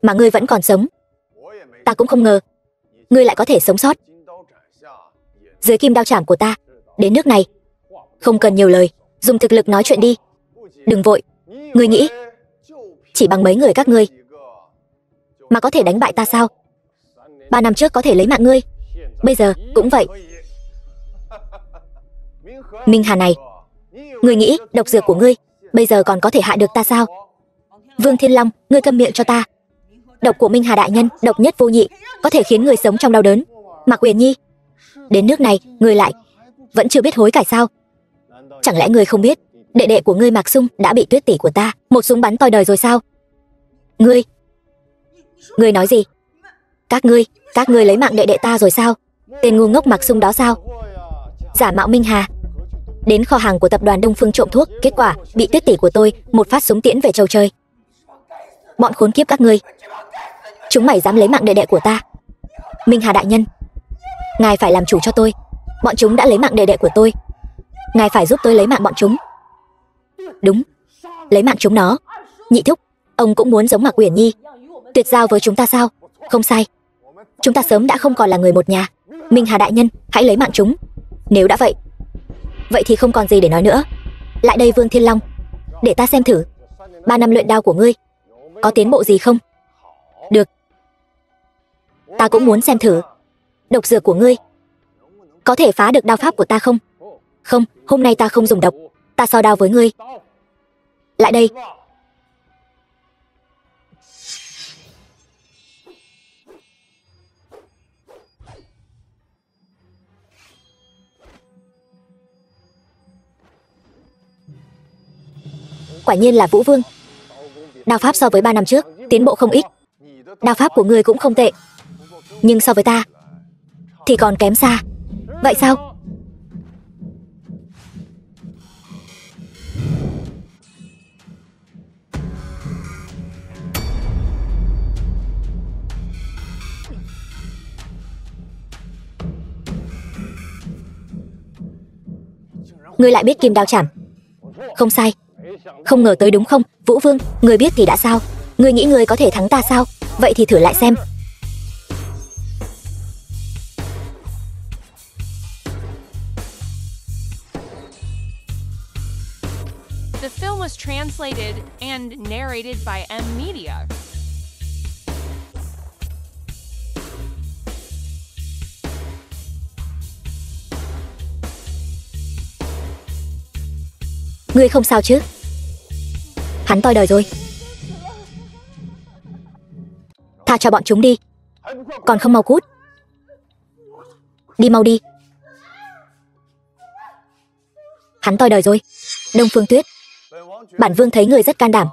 mà ngươi vẫn còn sống. Ta cũng không ngờ ngươi lại có thể sống sót dưới kim đao chảm của ta. Đến nước này, không cần nhiều lời, dùng thực lực nói chuyện đi. Đừng vội. Ngươi nghĩ chỉ bằng mấy người các ngươi mà có thể đánh bại ta sao? 3 năm trước có thể lấy mạng ngươi, bây giờ cũng vậy. Minh Hà này, ngươi nghĩ độc dược của ngươi bây giờ còn có thể hại được ta sao? Vương Thiên Long, ngươi câm miệng cho ta. Độc của Minh Hà đại nhân độc nhất vô nhị, có thể khiến người sống trong đau đớn. Mạc Uyển Nhi, đến nước này ngươi lại vẫn chưa biết hối cải sao? Chẳng lẽ ngươi không biết đệ đệ của ngươi Mạc Sung đã bị Tuyết tỷ của ta một súng bắn toi đời rồi sao? Ngươi nói gì? Các ngươi lấy mạng đệ đệ ta rồi sao? Tên ngu ngốc Mạc Sung đó sao? Giả mạo Minh Hà, đến kho hàng của tập đoàn Đông Phương trộm thuốc, kết quả bị Tuyết tỷ của tôi một phát súng tiễn về châu trời. Bọn khốn kiếp các ngươi, chúng mày dám lấy mạng đệ đệ của ta? Minh Hà đại nhân, ngài phải làm chủ cho tôi. Bọn chúng đã lấy mạng đệ đệ của tôi, ngài phải giúp tôi lấy mạng bọn chúng. Đúng, lấy mạng chúng nó. Nhị thúc, ông cũng muốn giống Mạc Uyển Nhi tuyệt giao với chúng ta sao? Không sai, chúng ta sớm đã không còn là người một nhà. Minh Hà đại nhân, hãy lấy mạng chúng. Nếu đã vậy thì không còn gì để nói nữa. Lại đây Vương Thiên Long, để ta xem thử 3 năm luyện đao của ngươi có tiến bộ gì không? Được, ta cũng muốn xem thử độc dược của ngươi có thể phá được đao pháp của ta không? Không, hôm nay ta không dùng độc, ta so đao với ngươi. Lại đây. Quả nhiên là Vũ Vương. Đao pháp so với 3 năm trước tiến bộ không ít. Đao pháp của ngươi cũng không tệ, nhưng so với ta thì còn kém xa. Vậy sao? Ngươi lại biết kim đao chảm? Không sai. Không ngờ tới đúng không? Vũ Vương, ngươi biết thì đã sao? Ngươi nghĩ ngươi có thể thắng ta sao? Vậy thì thử lại xem. The film was translated and narrated by M Media. Ngươi không sao chứ? Hắn toi đời rồi. Tha cho bọn chúng đi. Còn không mau cút. Đi mau đi. Hắn toi đời rồi. Đông Phương Tuyết, bản vương thấy ngươi rất can đảm,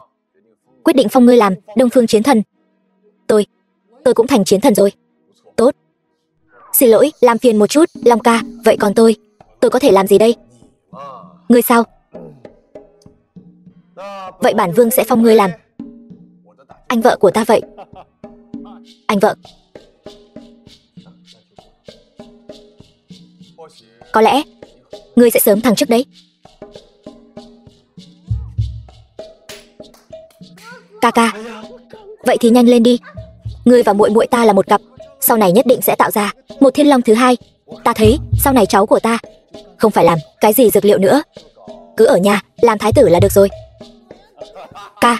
quyết định phong ngươi làm Đông Phương Chiến Thần. Tôi cũng thành chiến thần rồi. Tốt. Xin lỗi, làm phiền một chút, Long ca. Vậy còn tôi có thể làm gì đây? Ngươi sao? Vậy bản vương sẽ phong ngươi làm anh vợ của ta vậy. Anh vợ? Có lẽ ngươi sẽ sớm thăng chức đấy. Ca ca, vậy thì nhanh lên đi. Ngươi và muội muội ta là một cặp, sau này nhất định sẽ tạo ra một thiên long thứ hai. Ta thấy sau này cháu của ta không phải làm cái gì dược liệu nữa, cứ ở nhà làm thái tử là được rồi. Ca,